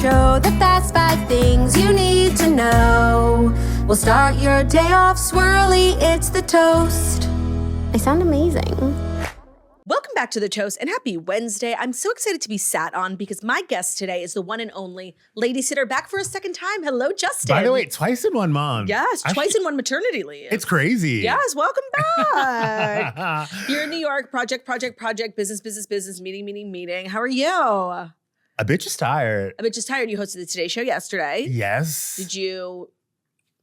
show, the fast 5 things you need to know. We'll start your day off swirly, it's the toast. I sound amazing. Welcome back to The Toast and happy Wednesday. I'm so excited to be sat on because my guest today is the one and only lady sitter back for a second time. Hello, Justin. By the way, twice in 1 month. Yes, twice in one maternity leave. It's crazy. Yes, welcome back. You're in New York, project, business, meeting. How are you? A bitch is tired. A bit just tired. You hosted the Today Show yesterday. Yes. Did you?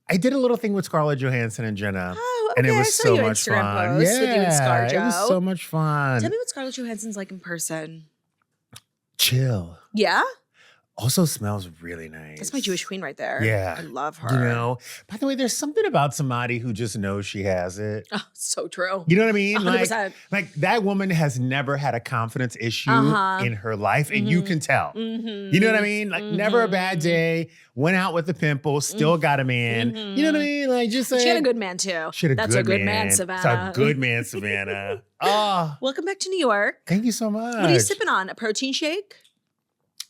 I did a little thing with Scarlett Johansson and Jenna. Oh, okay. And it was I saw so your much Instagram fun. post with you and ScarJo. It was so much fun. Tell me what Scarlett Johansson's like in person. Chill. Yeah? Also smells really nice. That's my Jewish queen right there. Yeah. I love her. You know, by the way, there's something about somebody who just knows she has it. Oh, so true. You know what I mean? 100%. Like that woman has never had a confidence issue in her life, and you can tell. You know what I mean? Like never a bad day, went out with the pimple, still got a man. You know what I mean? Like just She had a good man too. That's a good man, Savannah. That's a good man, Savannah. Oh, Welcome back to New York. thank you so much. What are you sipping on? A protein shake?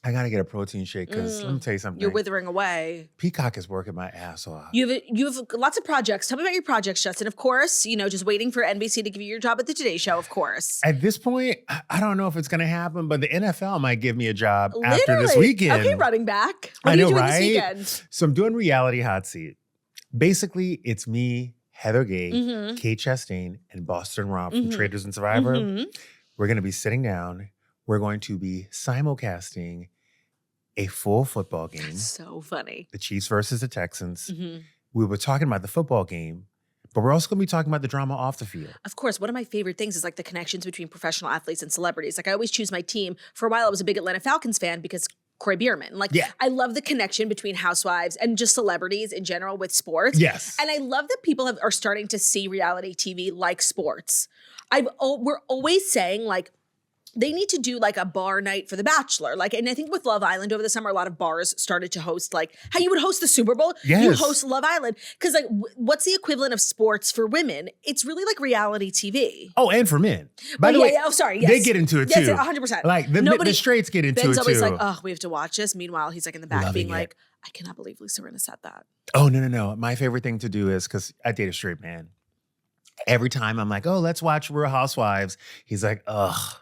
I gotta get a protein shake because let me tell you something. You're withering away. Peacock is working my ass off. You have lots of projects. Tell me about your projects, Justin. Of course, just waiting for NBC to give you your job at the Today Show, of course. At this point, I don't know if it's gonna happen, but the NFL might give me a job after this weekend. Okay, running back. What I are you know, doing right? this weekend? So I'm doing Reality Hot Seat. Basically, it's me, Heather Gay, Kate Chastain, and Boston Rob from Traitors and Survivor. We're gonna be sitting down. We're going to be simulcasting a full football game. So funny. The Chiefs versus the Texans. We were talking about the football game, but we're also going to be talking about the drama off the field. Of course, one of my favorite things is like the connections between professional athletes and celebrities. Like I always choose my team. For a while, I was a big Atlanta Falcons fan because Corey Bierman. Like I love the connection between housewives and just celebrities in general with sports. Yes. And I love that people are starting to see reality TV like sports. We're always saying like, they need to do like a bar night for The Bachelor. Like, and I think with Love Island over the summer, a lot of bars started to host like how you would host the Super Bowl. Yes. You host Love Island. Because like, what's the equivalent of sports for women? It's really like reality TV. Oh, and for men. By the way, Oh, sorry. Yes. they get into it too. Yes, 100%. Like the straights get into Ben's it always too. like, oh, we have to watch this. Meanwhile, he's like in the back Loving being it. like, I cannot believe Lisa Rinna said that. Oh, no. My favorite thing to do is, because I date a straight man. Every time I'm like, oh, let's watch Real Housewives. He's like, ugh.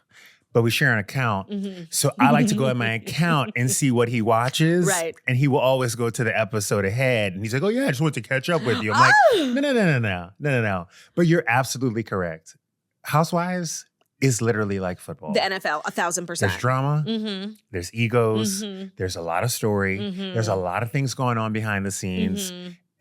But we share an account. So I like to go at my account and see what he watches. Right. And he will always go to the episode ahead. And he's like, oh, yeah, I just want to catch up with you. I'm like, no. But you're absolutely correct. Housewives is literally like football. The NFL, 1,000%. There's drama. There's egos. There's a lot of story. There's a lot of things going on behind the scenes.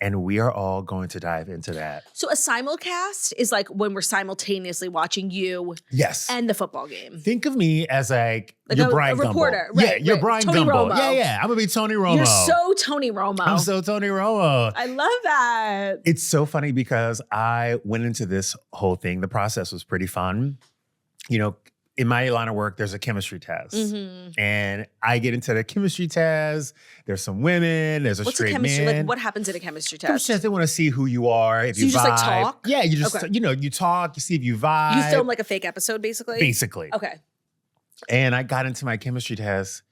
And we are all going to dive into that. So a simulcast is like when we're simultaneously watching you Yes. and the football game. Think of me as like Like your a Brian reporter. Gumbo. Right, Yeah, you're right. Brian Tony Gumbo. Romo. Yeah. I'm going to be Tony Romo. You're so Tony Romo. I'm so Tony Romo. I love that. It's so funny because I went into this whole thing. The process was pretty fun. You know, in my line of work, there's a chemistry test. And I get into the chemistry test. There's some women. There's a What's straight a chemistry? man. Like, what happens in a chemistry Chemistry test? test, they want to see who you are, if So you you just, vibe. like, talk? Yeah, you just, Okay. you talk, you see if you vibe. You film like a fake episode, basically? Basically. Okay. And I got into my chemistry test,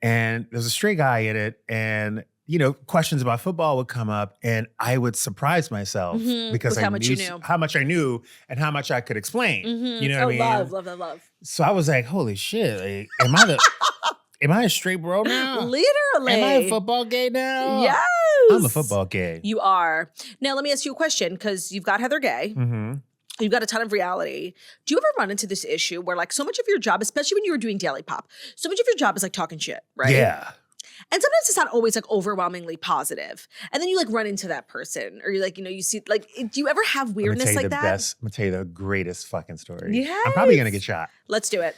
and there was a straight guy in it, and questions about football would come up, and I would surprise myself because With how much you knew. how much I knew, and how much I could explain. You know what I mean? Love. So I was like, "Holy shit! Like, am I a straight bro now? Literally. Am I a football gay now? Yes. I'm a football gay. You are. Now, let me ask you a question because you've got Heather Gay. You've got a ton of reality. Do you ever run into this issue where like so much of your job, especially when you were doing Daily Pop, so much of your job is like talking shit, right? Yeah. And sometimes it's not always like overwhelmingly positive. And then you like run into that person or you're like, you see, like, do you ever have weirdness like that? I'm gonna tell you the greatest fucking story. Yeah. I'm probably gonna get shot. Let's do it.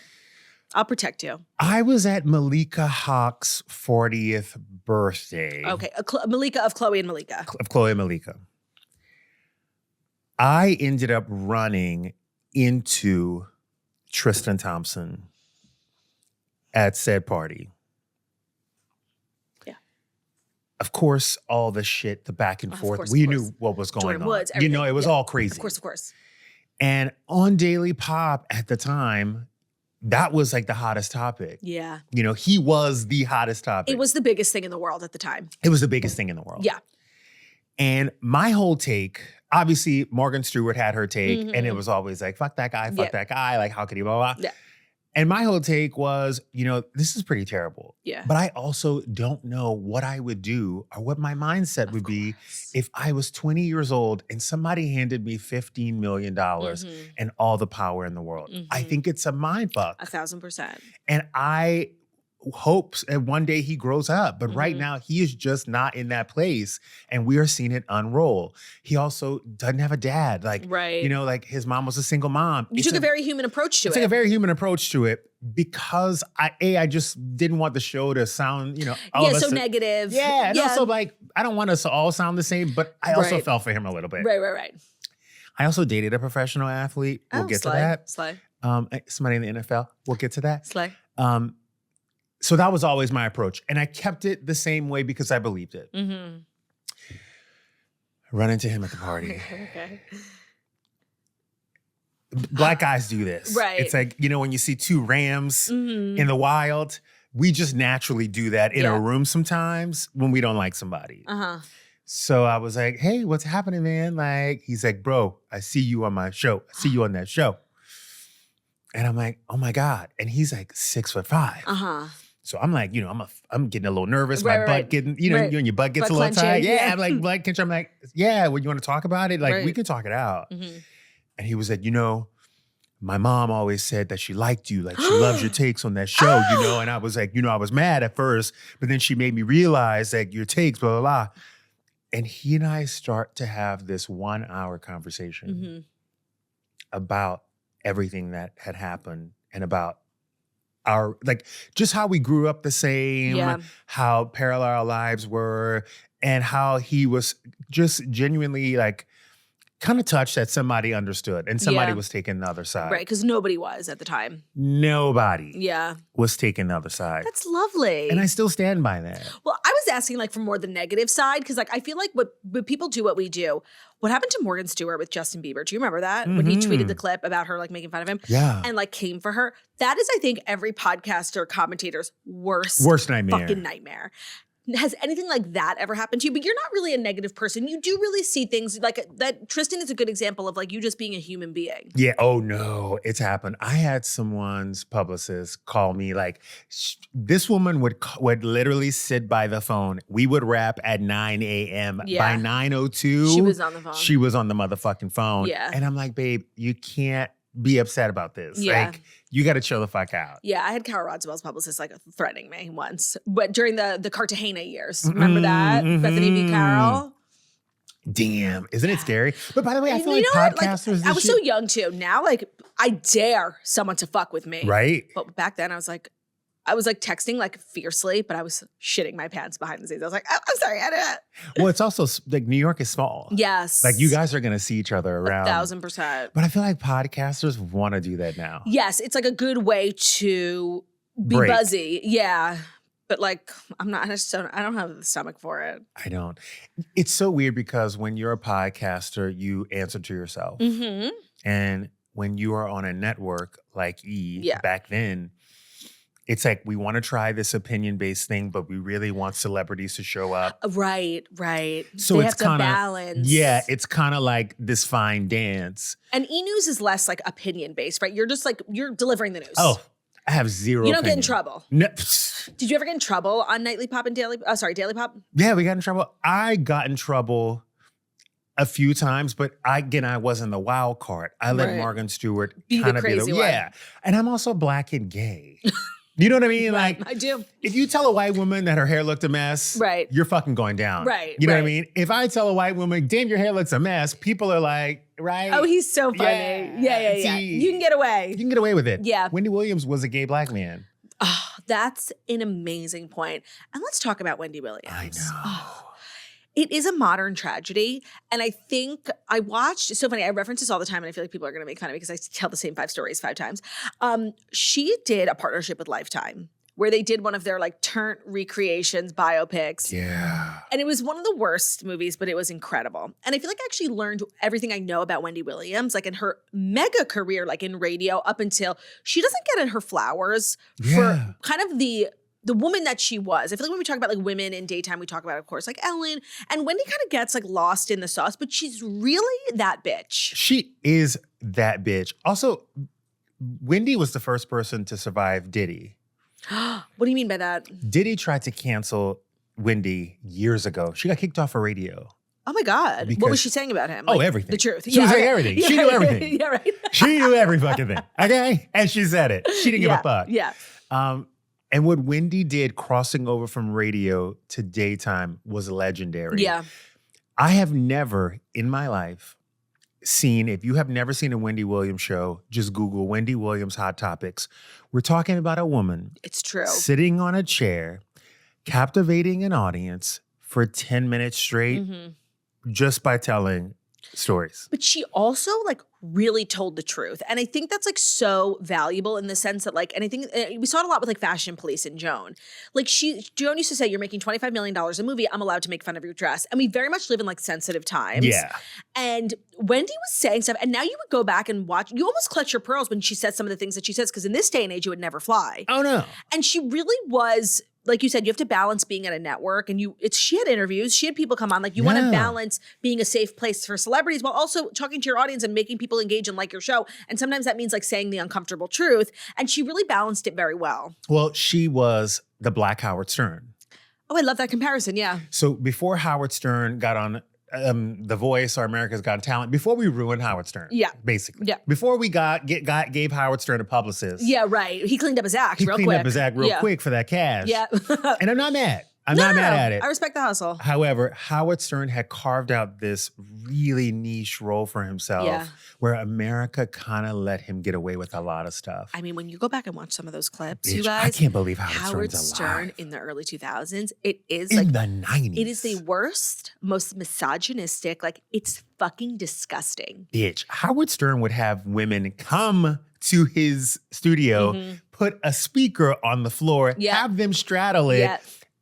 I'll protect you. I was at Malika Hawk's 40th birthday. Okay. Malika of Chloe and Malika. Of Chloe and Malika. I ended up running into Tristan Thompson at said party. Of course, all the shit, the back and forth. We knew what was going Jordan on. Woods, It was all crazy. Of course. And on Daily Pop at the time, that was like the hottest topic. Yeah. You know, he was the hottest topic. It was the biggest thing in the world at the time. It was the biggest thing in the world. Yeah. And my whole take, obviously Morgan Stewart had her take, and it was always like, fuck that guy, fuck that guy. Like, how could he, blah, blah, blah. Yeah. And my whole take was, you know, this is pretty terrible. Yeah. But I also don't know what I would do or what my mindset would be if I was 20 years old and somebody handed me $15 million and all the power in the world. I think it's a mind fuck. 1,000%. And I hope that one day he grows up. But right now, he is just not in that place. And we are seeing it unroll. He also doesn't have a dad. Like, you know, like his mom was a single mom. You took a very human approach to it. It's like a very human approach to it because I just didn't want the show to sound, you know, so negative. Yeah. And also like, I don't want us to all sound the same, but I also fell for him a little bit. Right. I also dated a professional athlete. We'll get to that. Slay. Somebody in the NFL. We'll get to that. Slay. So that was always my approach. And I kept it the same way because I believed it. I run into him at the party. Okay. Black guys do this. Right. It's like, you know, when you see two rams in the wild, we just naturally do that in a room sometimes when we don't like somebody. So I was like, hey, what's happening, man? Like, he's like, bro, I see you on my show. I see you on that show. And I'm like, oh my God. And he's like 6'5". So I'm like, you know, I'm getting a little nervous. My butt getting, you know, your butt gets a little tight. Yeah, I'm like, blood clench. I'm like, yeah, well, you want to talk about it? Like, we can talk it out. And he was like, you know, my mom always said that she liked you. Like, she loves your takes on that show, you know? And I was like, you know, I was mad at first, but then she made me realize that your takes, blah, blah, blah. And he and I start to have this 1 hour conversation about everything that had happened and about our, like, just how we grew up the same, how parallel our lives were, and how he was just genuinely, like, kind of touched that somebody understood and somebody was taking the other side. Right, because nobody was at the time. Nobody was taking the other side. That's lovely. And I still stand by that. Well, I was asking like for more the negative side because like I feel like when people do what we do, what happened to Morgan Stewart with Justin Bieber? Do you remember that? When he tweeted the clip about her like making fun of him? Yeah. And like came for her. That is, I think, every podcaster, commentator's worst nightmare. Fucking nightmare. Has anything like that ever happened to you? But you're not really a negative person. You do really see things like that. Tristan is a good example of like you just being a human being. Yeah. Oh no, it's happened. I had someone's publicist call me like, this woman would literally sit by the phone. We would rap at 9 a.m. By 9:02, she was on the phone. She was on the motherfucking phone. Yeah. And I'm like, babe, you can't be upset about this. Yeah. Like, you got to chill the fuck out. Yeah, I had Cara Rodswell's publicist like threatening me once, but during the Cartagena years. Remember that? Bethany v. Carol? Damn, isn't it scary? But by the way, I feel you like know podcasters. Like, I was so young too. Now, like, I dare someone to fuck with me. Right? But back then, I was like texting like fiercely, but I was shitting my pants behind the scenes. I was like, oh, I'm sorry, I didn't. Well, it's also like New York is small. Yes. Like you guys are going to see each other around. 1,000%. But I feel like podcasters want to do that now. Yes. It's like a good way to be buzzy. Yeah. But like, I don't have the stomach for it. I don't. It's so weird because when you're a podcaster, you answer to yourself. And when you are on a network like back then, it's like, we want to try this opinion-based thing, but we really want celebrities to show up. Right. So they it's have to balance. Yeah, it's kind of like this fine dance. And E-News is less like opinion-based, right? You're just like, you're delivering the news. Oh, I have zero You don't opinion. get in trouble. No. Did you ever get in trouble on Nightly Pop and Daily Pop? Yeah, we got in trouble. I got in trouble a few times, but I wasn't the wild card. I let Morgan Stewart kind of be the one. Yeah. And I'm also black and gay. You know what I mean? Right, Like, I do. If you tell a white woman that her hair looked a mess, you're fucking going down. Right. You know what I mean? If I tell a white woman, damn, your hair looks a mess, people are like, right? Oh, he's so funny. Yeah. See, you can get away. You can get away with it. Yeah. Wendy Williams was a gay black man. Oh, that's an amazing point. And let's talk about Wendy Williams. I know. Oh. It is a modern tragedy. And I think I watched, it's so funny, I reference this all the time and I feel like people are going to make fun of me because I tell the same 5 stories 5 times. She did a partnership with Lifetime where they did one of their like turnt recreations biopics. Yeah. And it was one of the worst movies, but it was incredible. And I feel like I actually learned everything I know about Wendy Williams, like in her mega career, like in radio, up until she doesn't get in her flowers for kind of the woman that she was. I feel like when we talk about like women in daytime, we talk about, of course, like Ellen, and Wendy kind of gets like lost in the sauce, but she's really that bitch. She is that bitch. Also, Wendy was the first person to survive Diddy. What do you mean by that? Diddy tried to cancel Wendy years ago. She got kicked off of radio. Oh my God. What was she saying about him? Like, everything. The truth. She was saying everything. She knew everything. Yeah, right. She knew every fucking thing. Okay? And she said it. She didn't give a fuck. Yeah. And what Wendy did crossing over from radio to daytime was legendary. Yeah. I have never in my life seen, if you have never seen a Wendy Williams show, just Google Wendy Williams Hot Topics. We're talking about a woman. It's true. Sitting on a chair, captivating an audience for 10 minutes straight just by telling stories. But she also like really told the truth. And I think that's like so valuable in the sense that like, and I think we saw it a lot with like Fashion Police and Joan. Like Joan used to say, you're making $25 million a movie, I'm allowed to make fun of your dress. And we very much live in like sensitive times. Yeah. And Wendy was saying stuff, and now you would go back and watch, you almost clutch your pearls when she says some of the things that she says, because in this day and age, it would never fly. Oh no. And she really was, like you said, you have to balance being at a network, and she had interviews, she had people come on, like you want to balance being a safe place for celebrities while also talking to your audience and making people engage and like your show. And sometimes that means like saying the uncomfortable truth. And she really balanced it very well. Well, she was the Black Howard Stern. Oh, I love that comparison. Yeah. So before Howard Stern got on The Voice or America's Got Talent, before we ruined Howard Stern. Yeah. Basically. Yeah. Before we gave Howard Stern a publicist. Yeah, right. He cleaned up his act real quick. He cleaned up his act real quick for that cash. Yeah. And I'm not mad. I'm not mad at it. I respect the hustle. However, Howard Stern had carved out this really niche role for himself where America kind of let him get away with a lot of stuff. I mean, when you go back and watch some of those clips, Bitch, you guys. I can't believe Howard Stern's Stern alive. in the early 2000s, it is in like the 90s. It is the worst, most misogynistic, like it's fucking disgusting. Bitch, Howard Stern would have women come to his studio, put a speaker on the floor, have them straddle it,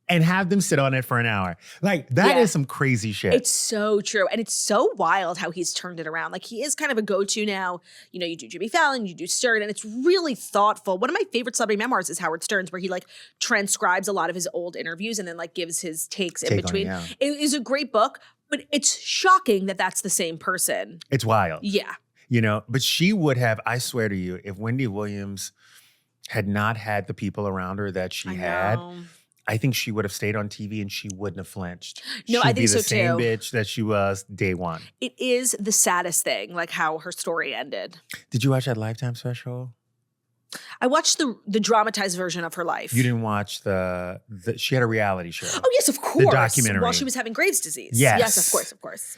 and have them sit on it for an hour. Like, that is some crazy shit. It's so true. And it's so wild how he's turned it around. Like, he is kind of a go-to now. You know, you do Jimmy Fallon, you do Stern, and it's really thoughtful. One of my favorite celebrity memoirs is Howard Stern's, where he, like, transcribes a lot of his old interviews and then, like, gives his takes in between. It is a great book, but it's shocking that that's the same person. It's wild. Yeah. You know, but she would have, I swear to you, if Wendy Williams had not had the people around her that she had, I think she would have stayed on TV and she wouldn't have flinched. No, I think so too. She'd be the same bitch that she was day one. It is the saddest thing, like how her story ended. Did you watch that Lifetime special? I watched the dramatized version of her life. You didn't watch the she had a reality show. Oh, yes, of course. The documentary. While she was having Graves' disease. Yes. Yes, of course, of course.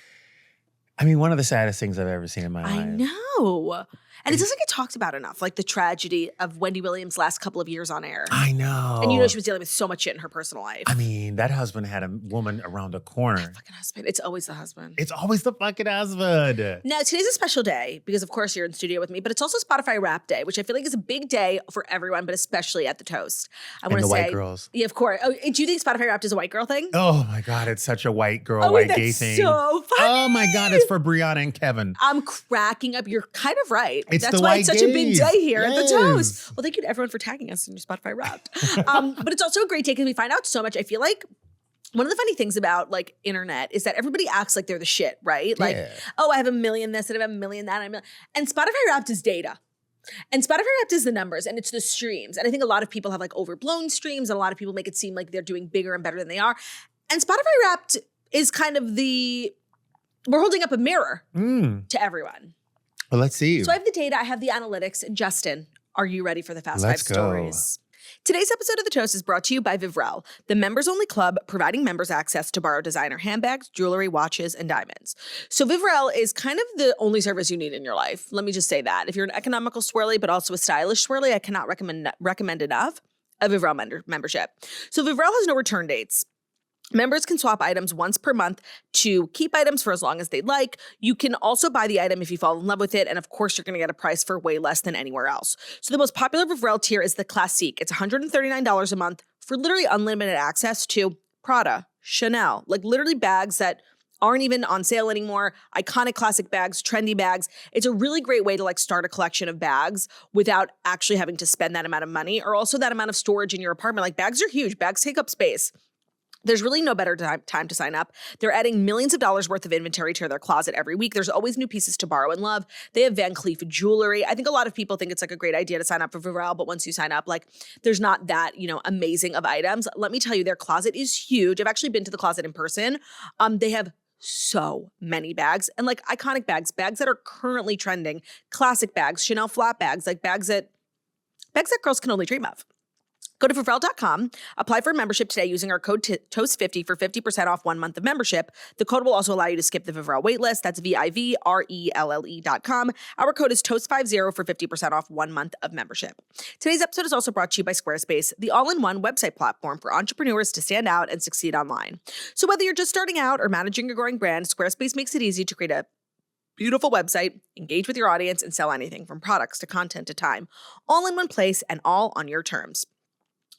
I mean, one of the saddest things I've ever seen in my life. I know. And it doesn't get talked about enough, like the tragedy of Wendy Williams' last couple of years on air. I know. And you know she was dealing with so much shit in her personal life. I mean, that husband had a woman around the corner. That fucking husband. It's always the husband. It's always the fucking husband. Now, today's a special day because, of course, you're in studio with me, but it's also Spotify Rap Day, which I feel like is a big day for everyone, but especially at the Toast. I want to say, white girls. Yeah, of course. Oh, do you think Spotify Rap is a white girl thing? Oh my God, it's such a white girl, white gay thing. So funny. Oh my God, it's for Brianna and Kevin. I'm cracking up. You're kind of right. It's That's the why white it's such a big day here at the Toast. Yes. Well, thank you to everyone for tagging us in your Spotify Wrapped. But it's also a great day because we find out so much. I feel like one of the funny things about like internet is that everybody acts like they're the shit, right? Like, oh, I have a million this and I have a million that. And Spotify Wrapped is data. And Spotify Wrapped is the numbers and it's the streams. And I think a lot of people have like overblown streams and a lot of people make it seem like they're doing bigger and better than they are. And Spotify Wrapped is kind of we're holding up a mirror to everyone. Well, let's see. So I have the data, I have the analytics. Justin, are you ready for the Fast Let's Five go. stories? Today's episode of The Toast is brought to you by Vivrel, the members-only club providing members access to borrow designer handbags, jewelry, watches, and diamonds. So Vivrel is kind of the only service you need in your life. Let me just say that. If you're an economical swirly, but also a stylish swirly, I cannot recommend enough a Vivrel membership. So Vivrel has no return dates. Members can swap items once per month to keep items for as long as they'd like. You can also buy the item if you fall in love with it. And of course, you're going to get a price for way less than anywhere else. So the most popular Vivrel tier is the Classique. It's $139 a month for literally unlimited access to Prada, Chanel, like literally bags that aren't even on sale anymore, iconic classic bags, trendy bags. It's a really great way to like start a collection of bags without actually having to spend that amount of money or also that amount of storage in your apartment. Like bags are huge. Bags take up space. There's really no better time to sign up. They're adding millions of dollars worth of inventory to their closet every week. There's always new pieces to borrow and love. They have Van Cleef jewelry. I think a lot of people think it's like a great idea to sign up for Vivrel, but once you sign up, like there's not that, amazing of items. Let me tell you, their closet is huge. I've actually been to the closet in person. They have so many bags and like iconic bags that are currently trending, classic bags, Chanel flat bags, like bags that girls can only dream of. Go to Vivrel.com, apply for a membership today using our code TOAST50 for 50% off 1 month of membership. The code will also allow you to skip the Vivrel waitlist. That's VIVRELLE.com. Our code is TOAST50 for 50% off 1 month of membership. Today's episode is also brought to you by Squarespace, the all-in-one website platform for entrepreneurs to stand out and succeed online. So whether you're just starting out or managing a growing brand, Squarespace makes it easy to create a beautiful website, engage with your audience, and sell anything from products to content to time, all in one place and all on your terms.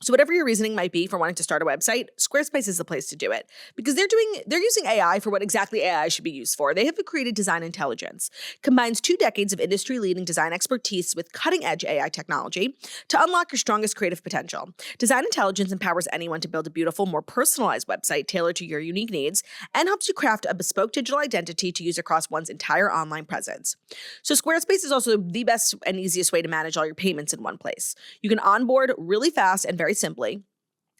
So whatever your reasoning might be for wanting to start a website, Squarespace is the place to do it because they're using AI for what exactly AI should be used for. They have created design intelligence, combines 2 decades of industry-leading design expertise with cutting-edge AI technology to unlock your strongest creative potential. Design intelligence empowers anyone to build a beautiful, more personalized website tailored to your unique needs and helps you craft a bespoke digital identity to use across one's entire online presence. So Squarespace is also the best and easiest way to manage all your payments in one place. You can onboard really fast and very simply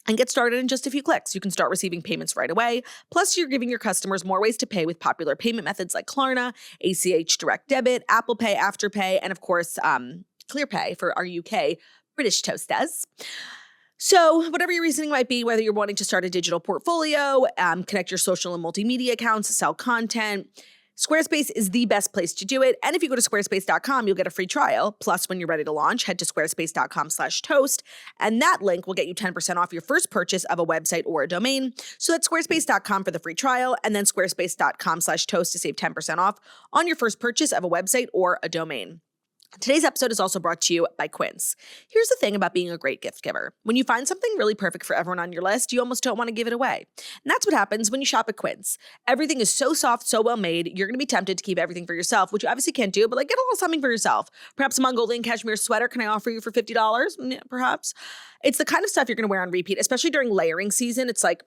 and get started in just a few clicks. You can start receiving payments right away. Plus, you're giving your customers more ways to pay with popular payment methods like Klarna, ACH Direct Debit, Apple Pay, Afterpay, and of course, ClearPay for our UK British toastas. So whatever your reasoning might be, whether you're wanting to start a digital portfolio, connect your social and multimedia accounts, sell content, Squarespace is the best place to do it. And if you go to squarespace.com, you'll get a free trial. Plus, when you're ready to launch, head to squarespace.com/toast. And that link will get you 10% off your first purchase of a website or a domain. So that's squarespace.com for the free trial and then squarespace.com/toast to save 10% off on your first purchase of a website or a domain. Today's episode is also brought to you by Quince. Here's the thing about being a great gift giver. When you find something really perfect for everyone on your list, you almost don't want to give it away. And that's what happens when you shop at Quince. Everything is so soft, so well made, you're going to be tempted to keep everything for yourself, which you obviously can't do, but like get a little something for yourself. Perhaps a Mongolian cashmere sweater can I offer you for $50? Yeah, perhaps. It's the kind of stuff you're going to wear on repeat, especially during layering season. It's like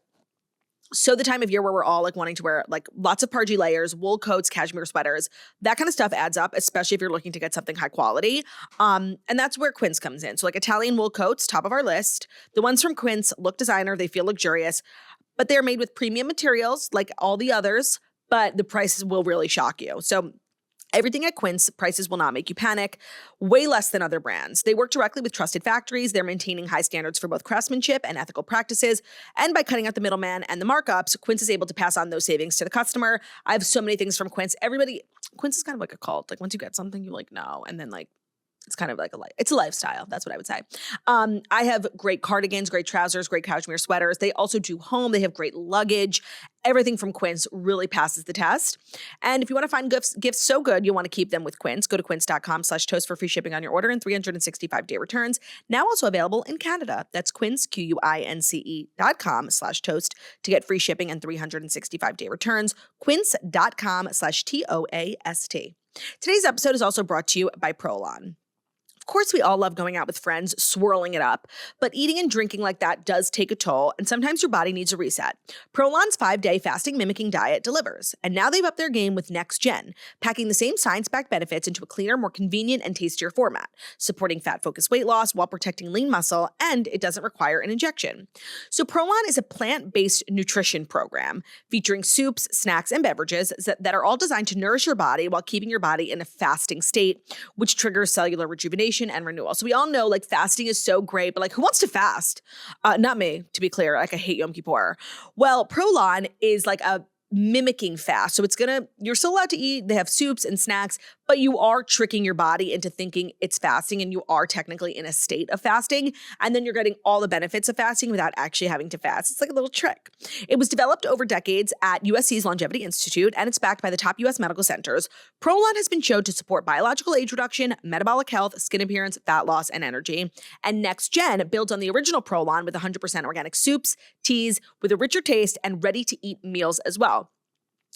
so the time of year where we're all like wanting to wear like lots of pargy layers, wool coats, cashmere sweaters, that kind of stuff adds up, especially if you're looking to get something high quality. And that's where Quince comes in. So like Italian wool coats, top of our list. The ones from Quince look designer, they feel luxurious, but they're made with premium materials like all the others, but the prices will really shock you. So everything at Quince, prices will not make you panic, way less than other brands. They work directly with trusted factories. They're maintaining high standards for both craftsmanship and ethical practices. And by cutting out the middleman and the markups, Quince is able to pass on those savings to the customer. I have so many things from Quince. Quince is kind of like a cult. Like once you get something, you like know, and then like it's kind of like it's a lifestyle. That's what I would say. I have great cardigans, great trousers, great cashmere sweaters. They also do home. They have great luggage. Everything from Quince really passes the test. And if you want to find gifts so good, you want to keep them with Quince. Go to quince.com/toast for free shipping on your order and 365-day returns. Now also available in Canada. That's Quince, QUINCE.com/toast to get free shipping and 365-day returns. Quince.com/TOAST. Today's episode is also brought to you by Prolon. Of course, we all love going out with friends, swirling it up, but eating and drinking like that does take a toll, and sometimes your body needs a reset. Prolon's 5-day fasting mimicking diet delivers, and now they've upped their game with Next Gen, packing the same science-backed benefits into a cleaner, more convenient, and tastier format, supporting fat-focused weight loss while protecting lean muscle, and it doesn't require an injection. So Prolon is a plant-based nutrition program featuring soups, snacks, and beverages that are all designed to nourish your body while keeping your body in a fasting state, which triggers cellular rejuvenation and renewal. So we all know like fasting is so great, but like who wants to fast? Not me, to be clear. Like I hate Yom Kippur. Well, Prolon is like a mimicking fast. So you're still allowed to eat. They have soups and snacks, but you are tricking your body into thinking it's fasting and you are technically in a state of fasting. And then you're getting all the benefits of fasting without actually having to fast. It's like a little trick. It was developed over decades at USC's Longevity Institute and it's backed by the top US medical centers. Prolon has been shown to support biological age reduction, metabolic health, skin appearance, fat loss, and energy. And Next Gen builds on the original Prolon with 100% organic soups, teas with a richer taste and ready-to-eat meals as well.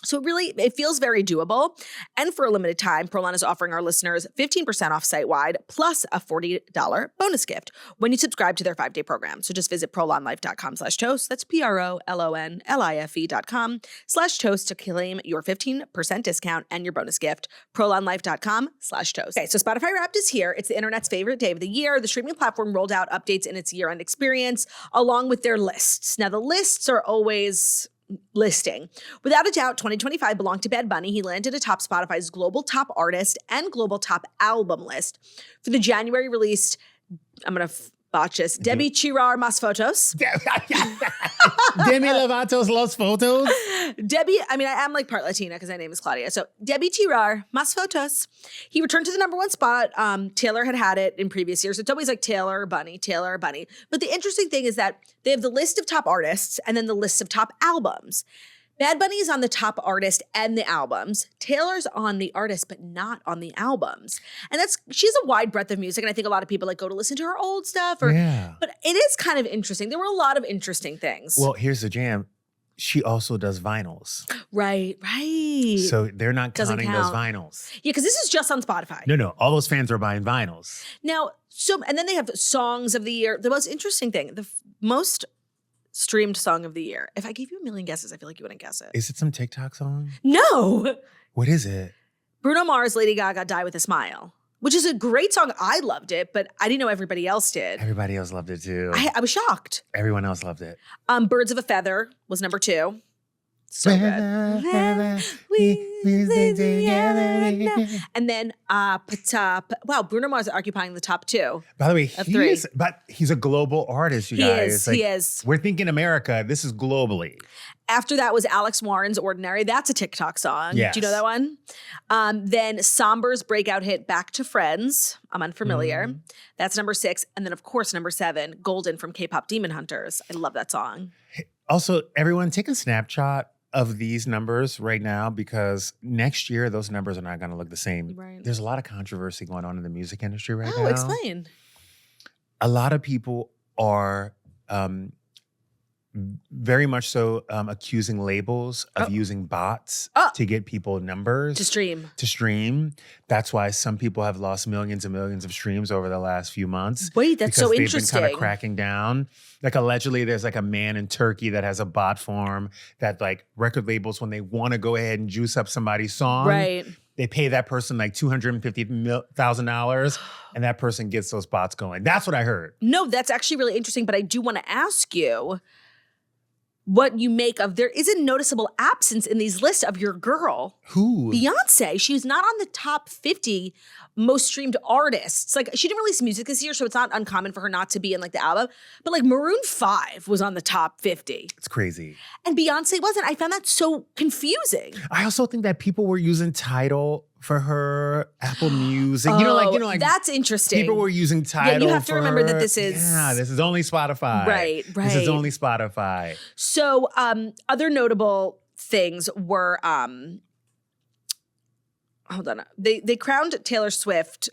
So it feels very doable. And for a limited time, Prolon is offering our listeners 15% off site-wide plus a $40 bonus gift when you subscribe to their 5-day program. So just visit prolonlife.com/toast. That's PROLONLIFE.com/toast to claim your 15% discount and your bonus gift. prolonlife.com/toast. Okay, so Spotify Wrapped is here. It's the internet's favorite day of the year. The streaming platform rolled out updates in its year-end experience along with their lists. Now, the lists are always listing. Without a doubt, 2025 belonged to Bad Bunny. He landed atop Spotify's global top artist and global top album list. For the January released, I'm going to botch this, Debbie Chirar Mas Fotos. Demi Lovato's Los Fotos. Debbie, I am like part Latina because my name is Claudia. So Debbie Chirar Mas Fotos. He returned to the number one spot. Taylor had it in previous years. It's always like Taylor or Bunny. But the interesting thing is that they have the list of top artists and then the list of top albums. Bad Bunny is on the top artist and the albums. Taylor's on the artist, but not on the albums. And she has a wide breadth of music. And I think a lot of people go to listen to her old stuff. But it is kind of interesting. There were a lot of interesting things. Well, here's the jam. She also does vinyls. Right. So they're not counting those vinyls. Yeah, because this is just on Spotify. No. All those fans are buying vinyls. Now, and then they have songs of the year. The most interesting thing, the most streamed song of the year. If I gave you a million guesses, I feel like you wouldn't guess it. Is it some TikTok song? No. What is it? Bruno Mars, Lady Gaga, Die With a Smile, which is a great song. I loved it, but I didn't know everybody else did. Everybody else loved it too. I was shocked. Everyone else loved it. Birds of a Feather was number 2. So good. And then Bruno Mars occupying the top 2. By the way, he's a global artist, you guys. He is. We're thinking America. This is globally. After that was Alex Warren's Ordinary. That's a TikTok song. Yes. Do you know that one? Then Somber's breakout hit Back to Friends. I'm unfamiliar. That's number 6. And then, of course, number 7, Golden from KPop Demon Hunters. I love that song. Also, everyone take a snapshot of these numbers right now because next year those numbers are not going to look the same. Right. There's a lot of controversy going on in the music industry right now. Oh, explain. A lot of people are very much so accusing labels of using bots to get people numbers. To stream. That's why some people have lost millions and millions of streams over the last few months. Wait, that's so interesting. They've been kind of cracking down. Like allegedly there's like a man in Turkey that has a bot farm that like record labels, when they want to go ahead and juice up somebody's song, right, they pay that person like $250,000 and that person gets those bots going. That's what I heard. No, that's actually really interesting. But I do want to ask you what you make of, there is a noticeable absence in these lists of your girl. Who? Beyonce. She's not on the top 50 most streamed artists. Like, she didn't release music this year, so it's not uncommon for her not to be in like the album. But like Maroon 5 was on the top 50. It's crazy. And Beyonce wasn't. I found that so confusing. I also think that people were using Tidal for her, Apple Music. Like that's interesting. People were using Tidal. Yeah, you have to remember that this is this is only Spotify. Right. This is only Spotify. So other notable things were hold on. They crowned Taylor Swift.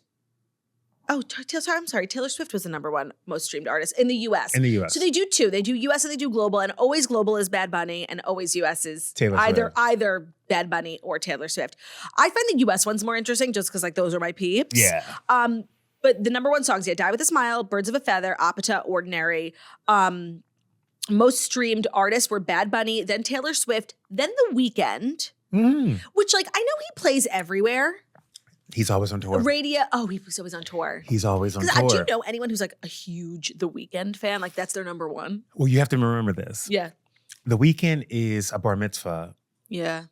Taylor Swift was the number 1 most streamed artist in the U.S. So they do 2. They do U.S. and they do global, and always global is Bad Bunny, and always U.S. is Taylor Swift. Either Bad Bunny or Taylor Swift. I find the U.S. ones more interesting just because like those are my peeps. Yeah. But the number 1 songs, Die With a Smile, Birds of a Feather, Apata, Ordinary. Most streamed artists were Bad Bunny, then Taylor Swift, then The Weeknd, which like I know he plays everywhere. He's always on tour. Radio. Oh, he was always on tour. He's always on tour. Do you know anyone who's like a huge The Weeknd fan? Like that's their number 1. Well, you have to remember this. Yeah. The Weeknd is a bar mitzvah. Yeah.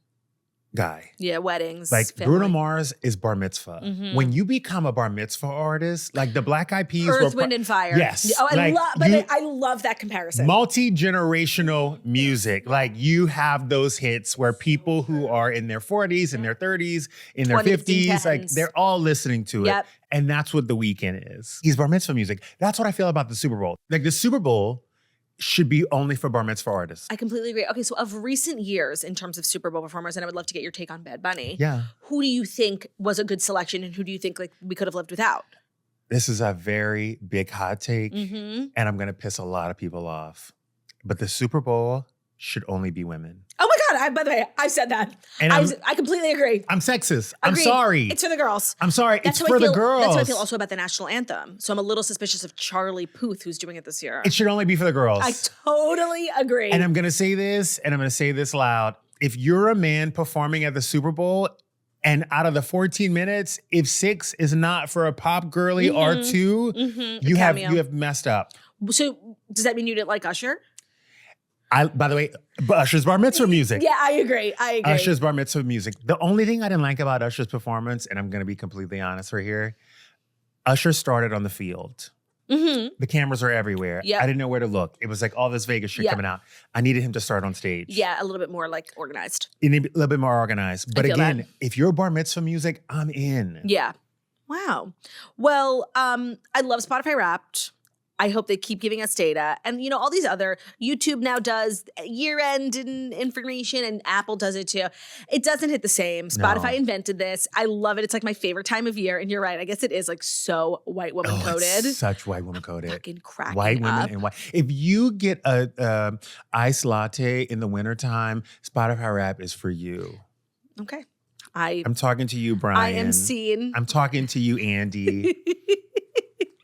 guy. Yeah, weddings. Like family. Bruno Mars is bar mitzvah. When you become a bar mitzvah artist, like the Black Eyed Peas Earth, Wind, and Fire. Yes. Oh, like I love that comparison. Multi-generational music. Like you have those hits where people who are in their 40s, in their 30s, in their 50s, like they're all listening to it. And that's what The Weeknd is. He's bar mitzvah music. That's what I feel about the Super Bowl. Like the Super Bowl should be only for bar mitzvah artists. I completely agree. Okay, so of recent years in terms of Super Bowl performers, and I would love to get your take on Bad Bunny. Yeah. Who do you think was a good selection and who do you think like we could have lived without? This is a very big hot take and I'm going to piss a lot of people off. But the Super Bowl should only be women. Oh my God. By the way, I said that. And I completely agree. I'm sexist. Agreed. I'm sorry. It's for the girls. I'm sorry. It's for the girls. That's how I feel also about the national anthem. So I'm a little suspicious of Charlie Puth, who's doing it this year. It should only be for the girls. I totally agree. And I'm going to say this, and I'm going to say this loud. If you're a man performing at the Super Bowl, and out of the 14 minutes, if 6 is not for a pop girly or 2, you have messed up. So does that mean you didn't like Usher? By the way, Usher's bar mitzvah music. Yeah, I agree. Usher's bar mitzvah music. The only thing I didn't like about Usher's performance, and I'm going to be completely honest right here, Usher started on the field. The cameras are everywhere. I didn't know where to look. It was like all this Vegas shit coming out. I needed him to start on stage. Yeah, a little bit more like organized. A little bit more organized. But again, if you're bar mitzvah music, I'm in. Yeah. Wow. Well, I love Spotify Wrapped. I hope they keep giving us data. And, you know, all these other, YouTube now does year-end information and Apple does it too. It doesn't hit the same. Spotify invented this. I love it. It's like my favorite time of year. And you're right. I guess it is like so white woman coded. It's such white woman coded. Fucking cracking white up. women and white. If you get a iced latte in the wintertime, Spotify Wrap is for you. Okay. I'm talking to you, Brian. I am seen. I'm talking to you, Andy.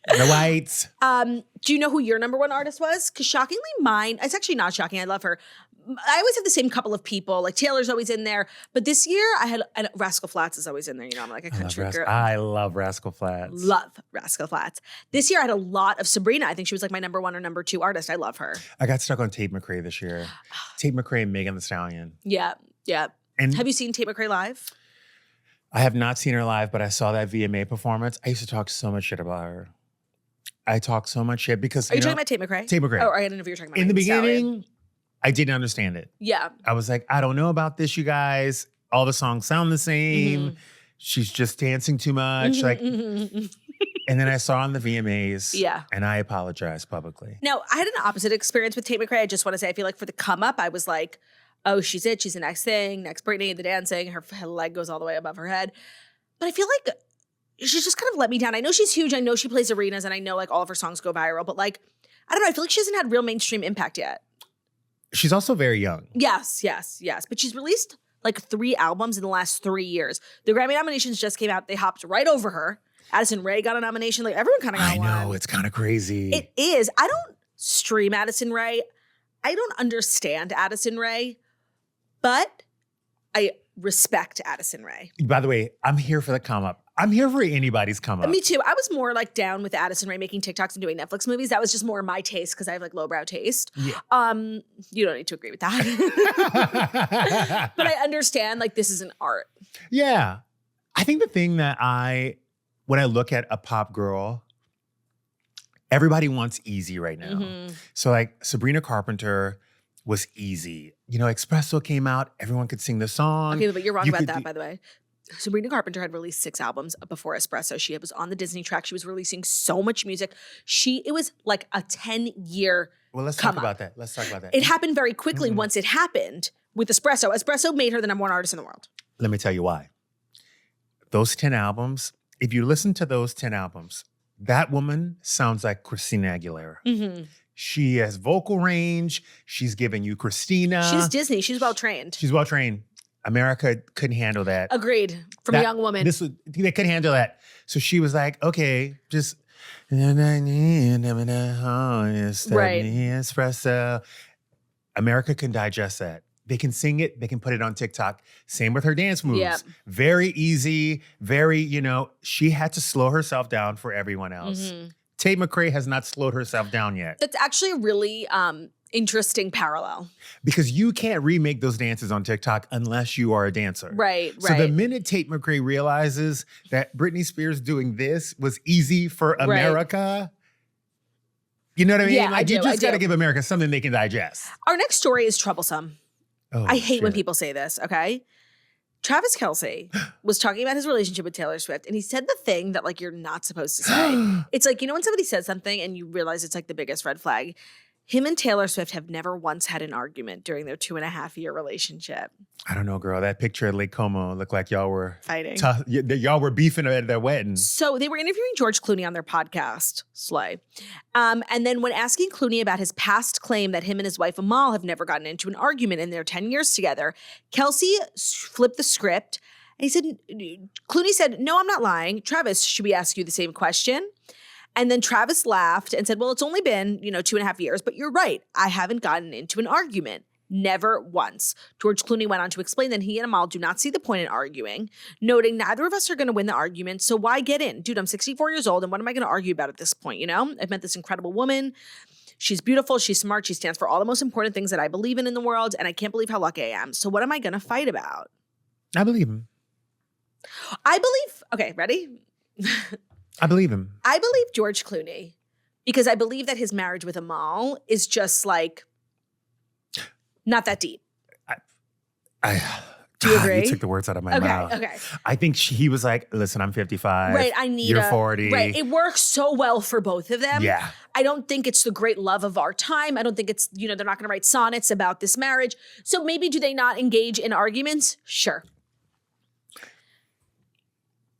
The whites. Do you know who your number one artist was? Because shockingly mine, it's actually not shocking. I love her. I always have the same couple of people. Like Taylor's always in there. But this year I had, and Rascal Flatts is always in there. You know, I'm like a country girl. I love Rascal Flatts. Love Rascal Flatts. This year I had a lot of Sabrina. I think she was like my number 1 or number 2 artist. I love her. I got stuck on Tate McRae this year. Tate McRae and Meghan Thee Stallion. Yeah, yeah. And have you seen Tate McRae live? I have not seen her live, but I saw that VMA performance. I used to talk so much shit about her. I talk so much shit because, Are you talking about Tate McRae? Tate McRae. Oh, I didn't know if you were talking about in the beginning, I didn't understand it. Yeah. I was like, I don't know about this, you guys. All the songs sound the same. She's just dancing too much. And then I saw on the VMAs. Yeah. And I apologized publicly. Now, I had an opposite experience with Tate McRae. I just want to say, I feel like for the come up, I was like, oh, she's it. She's the next thing. Next Britney, the dancing. Her leg goes all the way above her head. But I feel like she's just kind of let me down. I know she's huge. I know she plays arenas and I know like all of her songs go viral, but like, I don't know. I feel like she hasn't had real mainstream impact yet. She's also very young. Yes. But she's released like 3 albums in the last 3 years. The Grammy nominations just came out. They hopped right over her. Addison Rae got a nomination. Like everyone kind of got one. I know. It's kind of crazy. It is. I don't stream Addison Rae. I don't understand Addison Rae, but I respect Addison Rae. By the way, I'm here for the come up. I'm here for anybody's come up. Me too. I was more like down with Addison Rae making TikToks and doing Netflix movies. That was just more my taste because I have like lowbrow taste. Yeah. You don't need to agree with that. But I understand like this is an art. Yeah. I think the thing that when I look at a pop girl, everybody wants easy right now. So like Sabrina Carpenter was easy. You know, Espresso came out. Everyone could sing the song. Okay, but you're wrong about that, by the way. Sabrina Carpenter had released 6 albums before Espresso. She was on the Disney track. She was releasing so much music. It was like a 10-year Well, let's talk about that. It happened very quickly once it happened with Espresso. Espresso made her the number 1 artist in the world. Let me tell you why. Those 10 albums, if you listen to those 10 albums, that woman sounds like Christina Aguilera. She has vocal range. She's giving you Christina. She's Disney. She's well-trained. America couldn't handle that. Agreed. From a young woman. They couldn't handle that. So she was like, okay, just espresso. America can digest that. They can sing it. They can put it on TikTok. Same with her dance moves. Yep. Very easy. Very, she had to slow herself down for everyone else. Tate McRae has not slowed herself down yet. That's actually a really Interesting parallel. Because you can't remake those dances on TikTok unless you are a dancer. Right. So the minute Tate McRae realizes that Britney Spears doing this was easy for America, you know what I mean? Yeah, like you just got to give America something they can digest. Our next story is troublesome. Oh, I hate when people say this, okay? Travis Kelce was talking about his relationship with Taylor Swift, and he said the thing that, like, you're not supposed to say. It's like, you know when somebody says something and you realize it's, like, the biggest red flag? Him and Taylor Swift have never once had an argument during their 2.5-year relationship. I don't know, girl. That picture at Lake Como looked like y'all were fighting. Y'all were beefing at their wedding. So they were interviewing George Clooney on their podcast, Slay. And then when asking Clooney about his past claim that him and his wife Amal have never gotten into an argument in their 10 years together, Kelce flipped the script. And he said, Clooney said, "No, I'm not lying. Travis, should we ask you the same question?" And then Travis laughed and said, "Well, it's only been, 2.5 years, but you're right. I haven't gotten into an argument. Never once." George Clooney went on to explain that he and Amal do not see the point in arguing, noting neither of us are going to win the argument, so why get in? Dude, I'm 64 years old, and what am I going to argue about at this point, I've met this incredible woman. She's beautiful, she's smart, she stands for all the most important things that I believe in the world, and I can't believe how lucky I am. So what am I going to fight about? I believe him. Okay, ready? I believe him. I believe George Clooney because I believe that his marriage with Amal is just like not that deep. Do you agree? You took the words out of my mouth. Okay. I think he was like, "Listen, I'm 55. Right, you're 40. Right, it works so well for both of them. Yeah. I don't think it's the great love of our time. I don't think it's, they're not going to write sonnets about this marriage. So maybe do they not engage in arguments? Sure.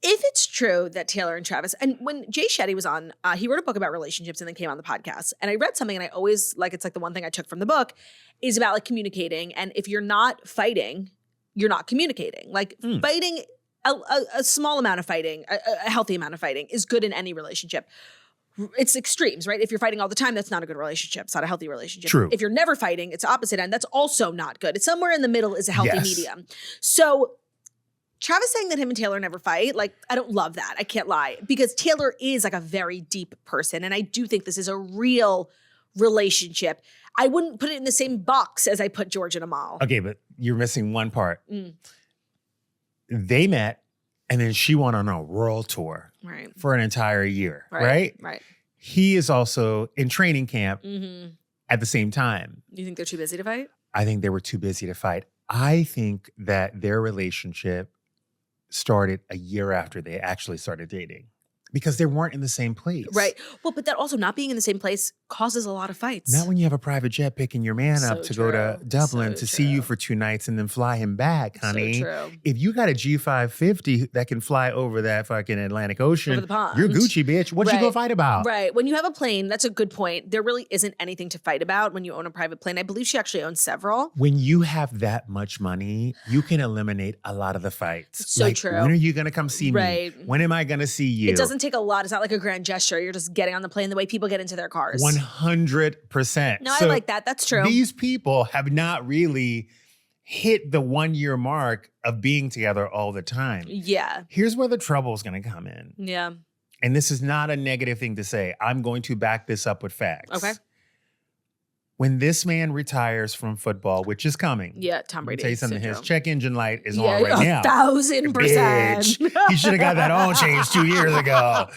If it's true that Taylor and Travis, and when Jay Shetty was on, he wrote a book about relationships and then came on the podcast. And I read something and I always, it's like the one thing I took from the book is about like communicating. And if you're not fighting, you're not communicating. Like fighting, a small amount of fighting, a healthy amount of fighting is good in any relationship. It's extremes, right? If you're fighting all the time, that's not a good relationship. It's not a healthy relationship. True. If you're never fighting, it's opposite end. That's also not good. It's somewhere in the middle is a healthy medium. So Travis saying that him and Taylor never fight, I don't love that. I can't lie. Because Taylor is like a very deep person. And I do think this is a real relationship. I wouldn't put it in the same box as I put George and Amal. Okay, but you're missing one part. They met, and then she went on a world tour for an entire year, right? Right. He is also in training camp at the same time. You think they're too busy to fight? I think they were too busy to fight. I think that their relationship started a year after they actually started dating because they weren't in the same place. Right. Well, but that also not being in the same place causes a lot of fights. Not when you have a private jet picking your man up to go to Dublin to see you for 2 nights and then fly him back, honey. So true. If you got a G550 that can fly over that fucking Atlantic Ocean, over the pond. You're Gucci, bitch. What you gonna fight about? Right. When you have a plane, that's a good point. There really isn't anything to fight about when you own a private plane. I believe she actually owns several. When you have that much money, you can eliminate a lot of the fights. So true. When are you gonna come see me? When am I gonna see you? It doesn't take a lot. It's not like a grand gesture. You're just getting on the plane the way people get into their cars. 100%. No, I like that. That's true. These people have not really hit the 1-year mark of being together all the time. Yeah. Here's where the trouble is going to come in. Yeah. And this is not a negative thing to say. I'm going to back this up with facts. Okay. When this man retires from football, which is coming. Yeah, Tom Brady. Let me tell you something. syndrome. His check engine light is on right now. 1,000%. Bitch. He should have got that oil change 2 years ago.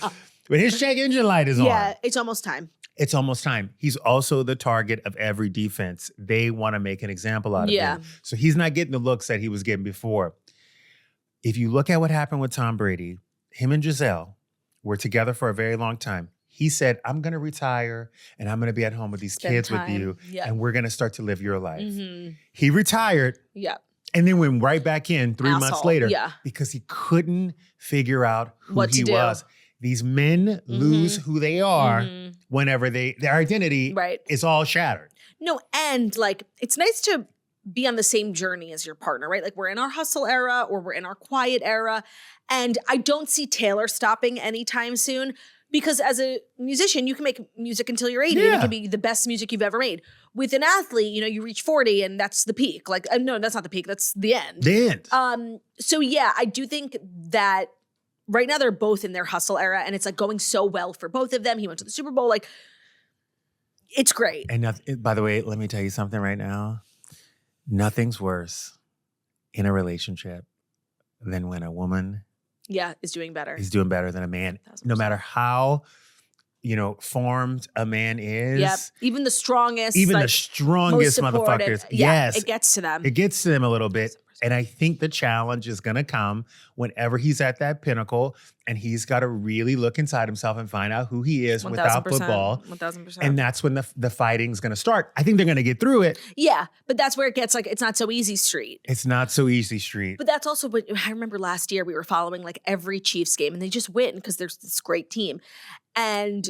But his check engine light is on. Yeah, it's almost time. It's almost time. He's also the target of every defense. They want to make an example out of him. So he's not getting the looks that he was getting before. If you look at what happened with Tom Brady, him and Giselle were together for a very long time. He said, I'm going to retire and I'm going to be at home with these kids with you and we're going to start to live your life. He retired. And then went right back in 3 months later because he couldn't figure out who he was. These men lose who they are whenever their identity is all shattered. No, and it's nice to be on the same journey as your partner, right? Like we're in our hustle era or we're in our quiet era. And I don't see Taylor stopping anytime soon because as a musician, you can make music until you're 80 and it can be the best music you've ever made. With an athlete, you reach 40 and that's the peak. No, that's not the peak. That's the end. The end. So yeah, I do think that right now they're both in their hustle era and it's going so well for both of them. He went to the Super Bowl. It's great. And by the way, let me tell you something right now. Nothing's worse in a relationship than when a woman is doing better. Is doing better than a man. 1,000%. No matter how, formed a man is. Yep. Even the strongest. Even like, the strongest motherfuckers. Yes. It gets to them. It gets to them a little bit. And I think the challenge is going to come whenever he's at that pinnacle and he's got to really look inside himself and find out who he is without football. 1,000%. And that's when the fighting's going to start. I think they're going to get through it. Yeah, but that's where it gets like, it's not so easy street. It's not so easy street. But that's also what I remember last year we were following like every Chiefs game and they just win because there's this great team. And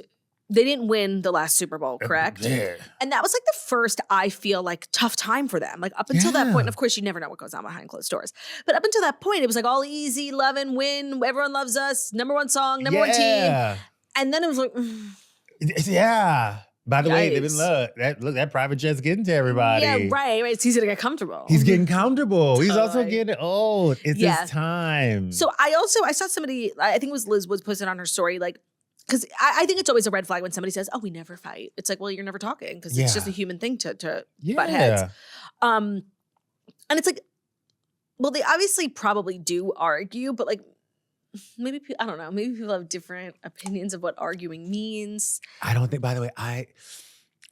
they didn't win the last Super Bowl, correct? Yeah. And that was like the first, I feel like, tough time for them. Like up until that point, and of course, you never know what goes on behind closed doors. But up until that point, it was like all easy, love and win. Everyone loves us. Number one song, number one team. And then it was like, yeah. By the way, they've been that private jet's getting to everybody. Yeah, right. It's easy to get comfortable. He's getting comfortable. He's Totally. also getting old. It's his time. So I saw somebody, I think it was Liz, was posted on her story, like, because I think it's always a red flag when somebody says, oh, we never fight. It's like, well, you're never talking because it's just a human thing to butt heads. And it's like, well, they obviously probably do argue, but like, maybe, I don't know, maybe people have different opinions of what arguing means. I don't think, by the way, I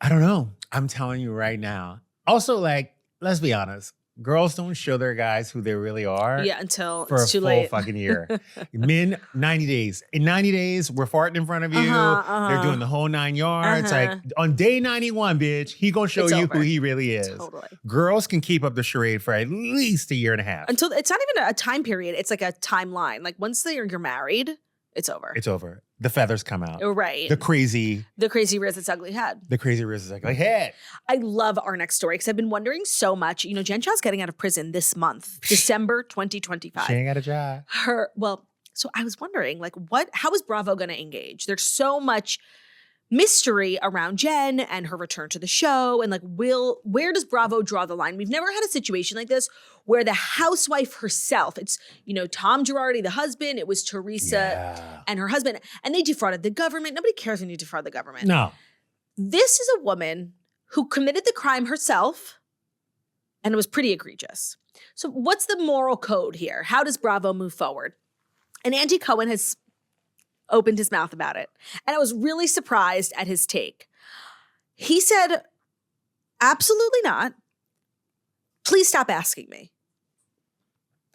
don't know. I'm telling you right now. Also, like, let's be honest. Girls don't show their guys who they really are. Yeah, until for it's too a late. full fucking year. Men, 90 days. In 90 days, we're farting in front of you. They're doing the whole 9 yards. Like on day 91, bitch, he gonna show you who he really is. Totally. Girls can keep up the charade for at least a year and a half. Until it's not even a time period. It's like a timeline. Like once you're married, it's over. It's over. The feathers come out. Right. The crazy rears its ugly head. The crazy rears its ugly head. I love our next story because I've been wondering so much. Jen Shah's getting out of prison this month, December 2025. She ain't got a job. So I was wondering, like, how is Bravo going to engage? There's so much mystery around Jen and her return to the show. And like, where does Bravo draw the line? We've never had a situation like this where the housewife herself, it's, Tom Girardi, the husband, it was Teresa and her husband, and they defrauded the government. Nobody cares when you defraud the government. No. This is a woman who committed the crime herself, and it was pretty egregious. So what's the moral code here? How does Bravo move forward? And Andy Cohen has opened his mouth about it. And I was really surprised at his take. He said, absolutely not. Please stop asking me.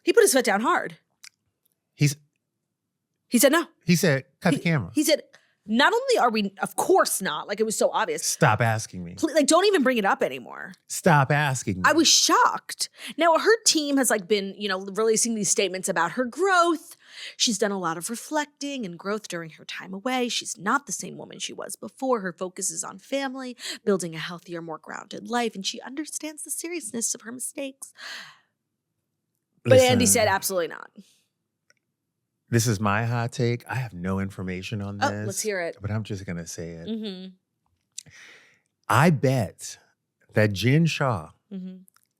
He put his foot down hard. He said no. He said, cut the camera. He said, not only are we, of course not, like it was so obvious. Stop asking me. Like, don't even bring it up anymore. Stop asking me. I was shocked. Now, her team has like been, releasing these statements about her growth. She's done a lot of reflecting and growth during her time away. She's not the same woman she was before. Her focus is on family, building a healthier, more grounded life, and she understands the seriousness of her mistakes. But Andy said, absolutely not. This is my hot take. I have no information on this. Oh, let's hear it. But I'm just going to say it. Mm-hmm. I bet that Jen Shah,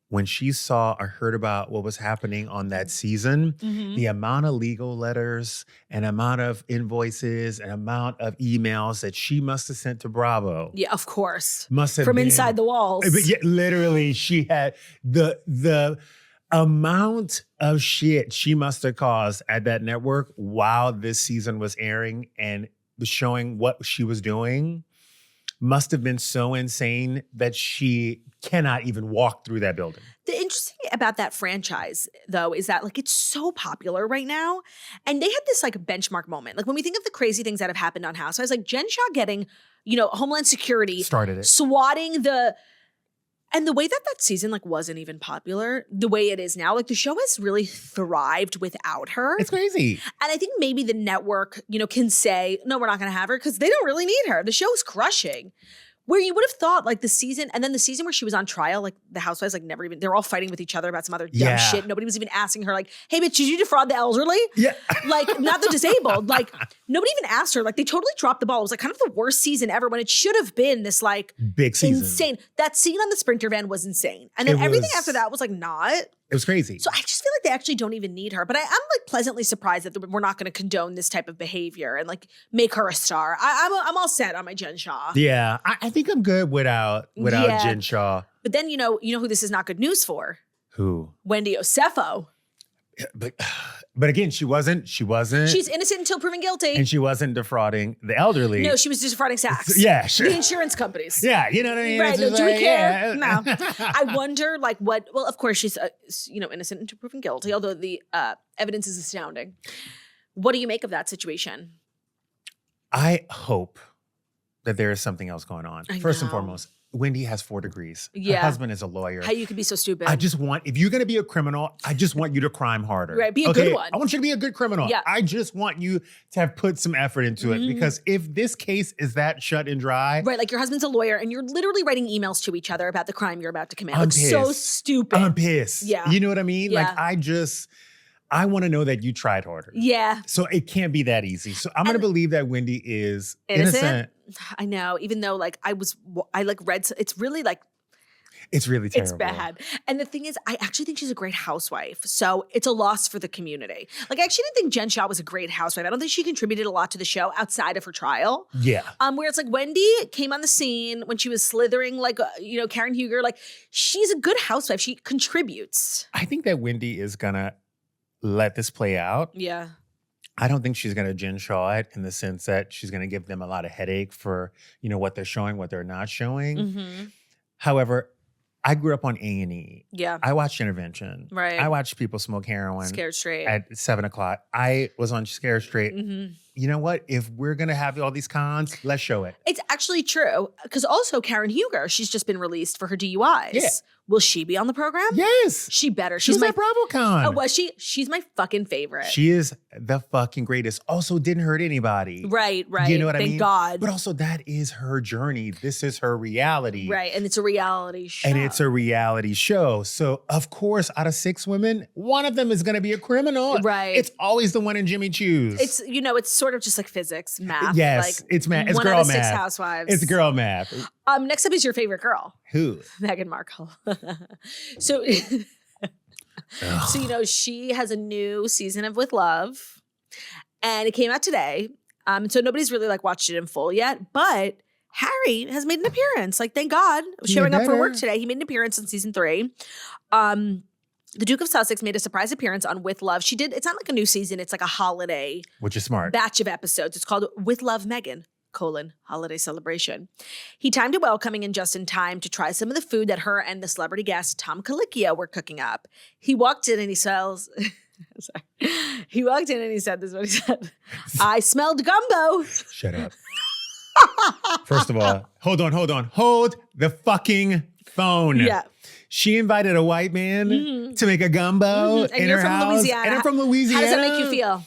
when she saw or heard about what was happening on that season, the amount of legal letters and amount of invoices and amount of emails that she must have sent to Bravo. Yeah, of course. Must have From been, inside the walls. But yeah, literally, she had the amount of shit she must have caused at that network while this season was airing and showing what she was doing must have been so insane that she cannot even walk through that building. The interesting about that franchise, though, is that like it's so popular right now. And they had this like benchmark moment. Like when we think of the crazy things that have happened on Housewives, like Jen Shah getting, Homeland Security. Started it. Swatting and the way that season like wasn't even popular, the way it is now, like the show has really thrived without her. It's crazy. And I think maybe the network, can say, no, we're not going to have her because they don't really need her. The show's crushing. Where you would have thought like the season, and then the season where she was on trial, like the housewives, like never even, they're all fighting with each other about some other dumb shit. Nobody was even asking her like, hey, bitch, did you defraud the elderly? Yeah. Like not the disabled. Like nobody even asked her. Like they totally dropped the ball. It was like kind of the worst season ever when it should have been this like big season. Insane. That scene on the Sprinter van was insane. And then everything after that was like not. It was crazy. So I just feel like they actually don't even need her. But I'm like pleasantly surprised that we're not going to condone this type of behavior and like make her a star. I'm all set on my Jen Shah. Yeah, I think I'm good without Jen Shah. But then you know who this is not good news for? Who? Wendy Osefo. But again, she wasn't. She's innocent until proven guilty. And she wasn't defrauding the elderly. No, she was just defrauding Saks. Yeah, sure. The insurance companies. Yeah, you know what I mean? Right. No, do we care? Yeah. No. I wonder like what, well, of course she's, innocent until proven guilty, although the evidence is astounding. What do you make of that situation? I hope that there is something else going on. First and foremost, Wendy has 4 degrees. Yeah. Her husband is a lawyer. How you could be so stupid. I just want, if you're going to be a criminal, I just want you to crime harder. Right, be a good one. I want you to be a good criminal. Yeah. I just want you to have put some effort into it because if this case is that shut and dry. Right, like your husband's a lawyer and you're literally writing emails to each other about the crime you're about to commit. I'm Like pissed. so stupid. I'm pissed. Yeah. You know what I mean? Yeah. Like I want to know that you tried harder. Yeah. So it can't be that easy. So I'm going to believe that Wendy is innocent. I know, even though like I read, it's really like, It's really terrible. it's bad. And the thing is, I actually think she's a great housewife. So it's a loss for the community. Like I actually didn't think Jen Shah was a great housewife. I don't think she contributed a lot to the show outside of her trial. Yeah. Where it's like Wendy came on the scene when she was slithering like, Karen Huger. Like she's a good housewife. She contributes. I think that Wendy is going to let this play out. Yeah. I don't think she's going to Jen Shah it in the sense that she's going to give them a lot of headache for, what they're showing, what they're not showing. Mm-hmm. However, I grew up on A&E. Yeah. I watched Intervention. Right. I watched people smoke heroin. Scared Straight. At 7 o'clock. I was on Scared Straight. Mm-hmm. You know what? If we're going to have all these cons, let's show it. It's actually true. Because also Karen Huger, she's just been released for her DUIs. Yeah. Will she be on the program? Yes. She better. She was at BravoCon. Oh, was she? She's my fucking favorite. She is the fucking greatest. Also didn't hurt anybody. Right. You know what I mean? Thank God. But also that is her journey. This is her reality. Right. And it's a reality show. And it's a reality show. So, of course, out of 6 women, one of them is going to be a criminal. Right. It's always the one in Jimmy Choo's. It's, it's sort of just like physics, math. Yes, like it's math. It's one girl out of 6 math. housewives. It's girl math. Next up is your favorite girl. Who? Meghan Markle. So, she has a new season of With Love. And it came out today. So nobody's really like watched it in full yet. But Harry has made an appearance. Like, thank God. Showing up for work today. He made an appearance in season 3. The Duke of Sussex made a surprise appearance on With Love. It's not like a new season. It's like a holiday. Which is smart. Batch of episodes. It's called With Love Meghan, holiday celebration. He timed it well, coming in just in time to try some of the food that her and the celebrity guest, Tom Colicchio, were cooking up. He walked in and he smells... Sorry. He walked in and he said, this is what he said. I smelled gumbo. Shut up. First of all, hold on. Hold the fucking phone. Yeah. She invited a white man to make a gumbo in her house. Louisiana. And I'm from Louisiana. How does that make you feel?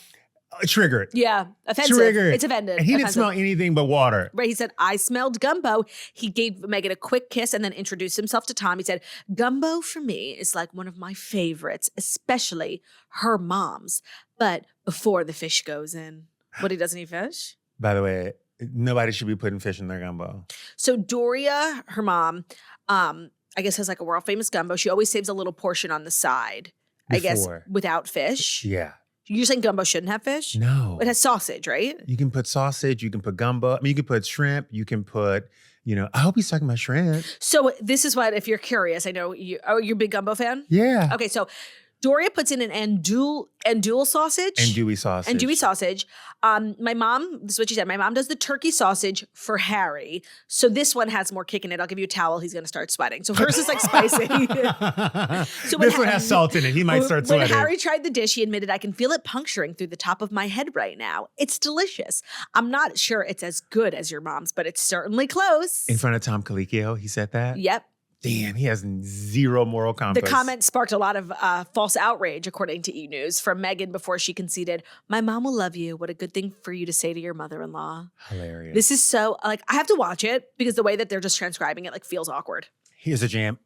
Triggered. Yeah. Offensive. Triggered. It's offended. And he didn't Offensive. smell anything but water. Right. He said, I smelled gumbo. He gave Meghan a quick kiss and then introduced himself to Tom. He said, gumbo for me is like one of my favorites, especially her mom's. But before the fish goes in. What, he doesn't eat fish? By the way, nobody should be putting fish in their gumbo. So Doria, her mom, I guess has like a world famous gumbo. She always saves a little portion on the side. I guess Before. without fish. Yeah. You're saying gumbo shouldn't have fish? No. It has sausage, right? You can put sausage, you can put gumbo. I mean, you can put shrimp, you can put, I hope he's talking about shrimp. So this is what, if you're curious, I know you're a big gumbo fan? Yeah. Okay, so Doria puts in an andouille sausage. Andouille sausage. My mom, this is what she said, my mom does the turkey sausage for Harry. So this one has more kick in it. I'll give you a towel. He's going to start sweating. So hers is like spicy. So this one has salt in it. He might start sweating. When Harry tried the dish, he admitted, I can feel it puncturing through the top of my head right now. It's delicious. I'm not sure it's as good as your mom's, but it's certainly close. In front of Tom Colicchio, he said that? Yep. Damn, he has zero moral compass. The comment sparked a lot of false outrage, according to E! News, from Meghan before she conceded, my mom will love you. What a good thing for you to say to your mother-in-law. Hilarious. This is so, I have to watch it because the way that they're just transcribing it feels awkward. Here's a jam.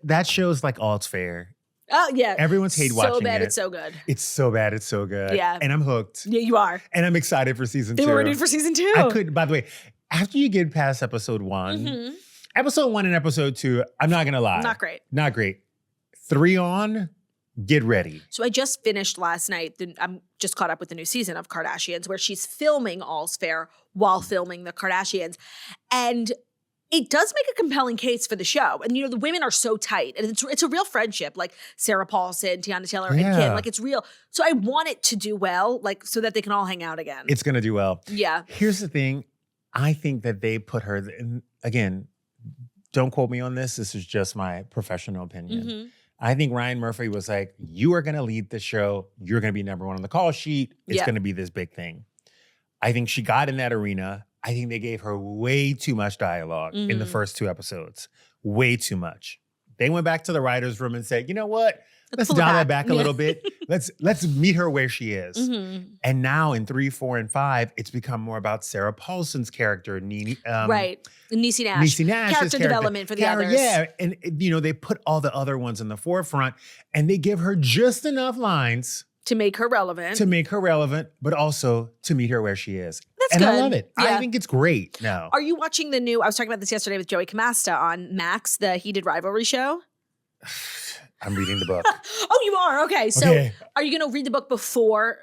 That show's like All's Fair. Oh, yeah. Everyone's hate watching it. So bad, it's so good. It's so bad, it's so good. Yeah. And I'm hooked. Yeah, you are. And I'm excited for season 2. They were renewed for season 2. I could, by the way, after you get past episode 1, episode 1 and episode 2, I'm not going to lie. Not great. Not great. 3 on, Get ready. So I just finished last night. I'm just caught up with the new season of Kardashians where she's filming All's Fair while filming the Kardashians. And it does make a compelling case for the show. And, the women are so tight. And it's a real friendship, like Sarah Paulson, Tiana Taylor, and Kim. Like, it's real. So I want it to do well, like, so that they can all hang out again. It's going to do well. Yeah. Here's the thing. I think that they put her, again, don't quote me on this. This is just my professional opinion. Mm-hmm. I think Ryan Murphy was like, you are going to lead the show. You're going to be number one on the call sheet. It's going to be this big thing. I think she got in that arena. I think they gave her way too much dialogue in the first 2 episodes. Way too much. They went back to the writer's room and said, you know what? Let's dial that back a little bit. Let's meet her where she is. Mm-hmm. And now in 3, 4, and 5, it's become more about Sarah Paulson's character, right. Niecy Nash. Niecy Nash's character development for the others. Yeah, and they put all the other ones in the forefront, and they give her just enough lines to make her relevant. But also to meet her where she is. That's and good. I love it. Yeah. I think it's great now. Are you watching the new, I was talking about this yesterday with Joey Camasta on Max, the Heated Rivalry show? I'm reading the book. Oh, you are? Okay. So are you going to read the book before?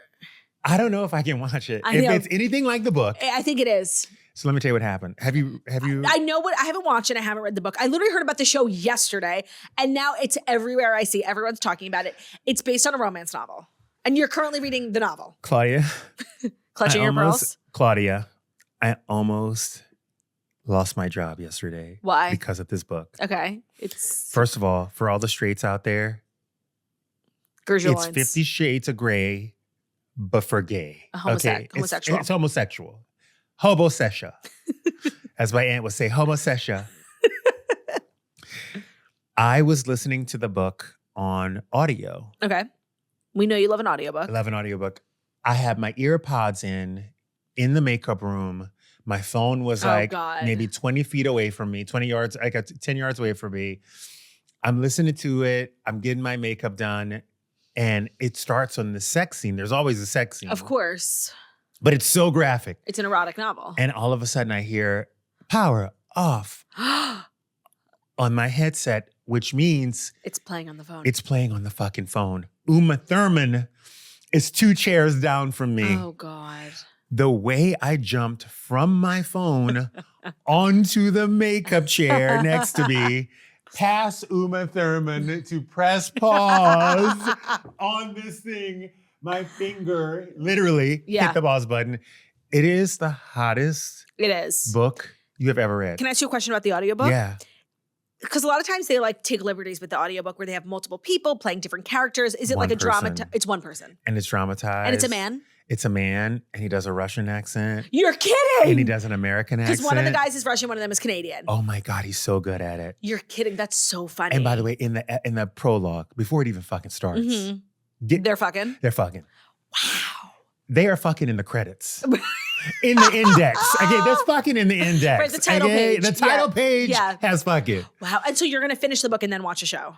I don't know if I can watch it. If it's anything like the book. I think it is. So let me tell you what happened. Have you? I know I haven't watched it. I haven't read the book. I literally heard about the show yesterday, and now it's everywhere I see. Everyone's talking about it. It's based on a romance novel. And you're currently reading the novel. Claudia. Clutching your pearls? Claudia, I almost lost my job yesterday. Why? Because of this book. Okay. First of all, for all the straights out there, it's loins. 50 Shades of Grey, but for gay. Homosexual. It's homosexual. Hobosesha. As my aunt would say, homosesha. I was listening to the book on audio. Okay. We know you love an audiobook. I love an audiobook. I had my ear pods in the makeup room. My phone was maybe 20 feet away from me, 20 yards, 10 yards away from me. I'm listening to it. I'm getting my makeup done. And it starts on the sex scene. There's always a sex scene. Of course. But it's so graphic. It's an erotic novel. And all of a sudden I hear power off on my headset, which means it's playing on the phone. It's playing on the fucking phone. Uma Thurman is 2 chairs down from me. Oh, God. The way I jumped from my phone onto the makeup chair next to me, past Uma Thurman to press pause on this thing, my finger literally hit the pause button. It is the hottest book you have ever read. Can I ask you a question about the audiobook? Yeah. Because a lot of times they take liberties with the audiobook where they have multiple people playing different characters. Is it like a drama? It's one person. And it's dramatized. And it's a man? It's a man, and he does a Russian accent. You're kidding! And he does an American accent. Because one of the guys is Russian, one of them is Canadian. Oh my God, he's so good at it. You're kidding. That's so funny. And by the way, in the prologue, before it even fucking starts. Mm-hmm. They're fucking? They're fucking. Wow. They are fucking in the credits. In the index. Okay, that's fucking in the index. Right, the title page. The title page has fucking. Wow. And so you're going to finish the book and then watch a show?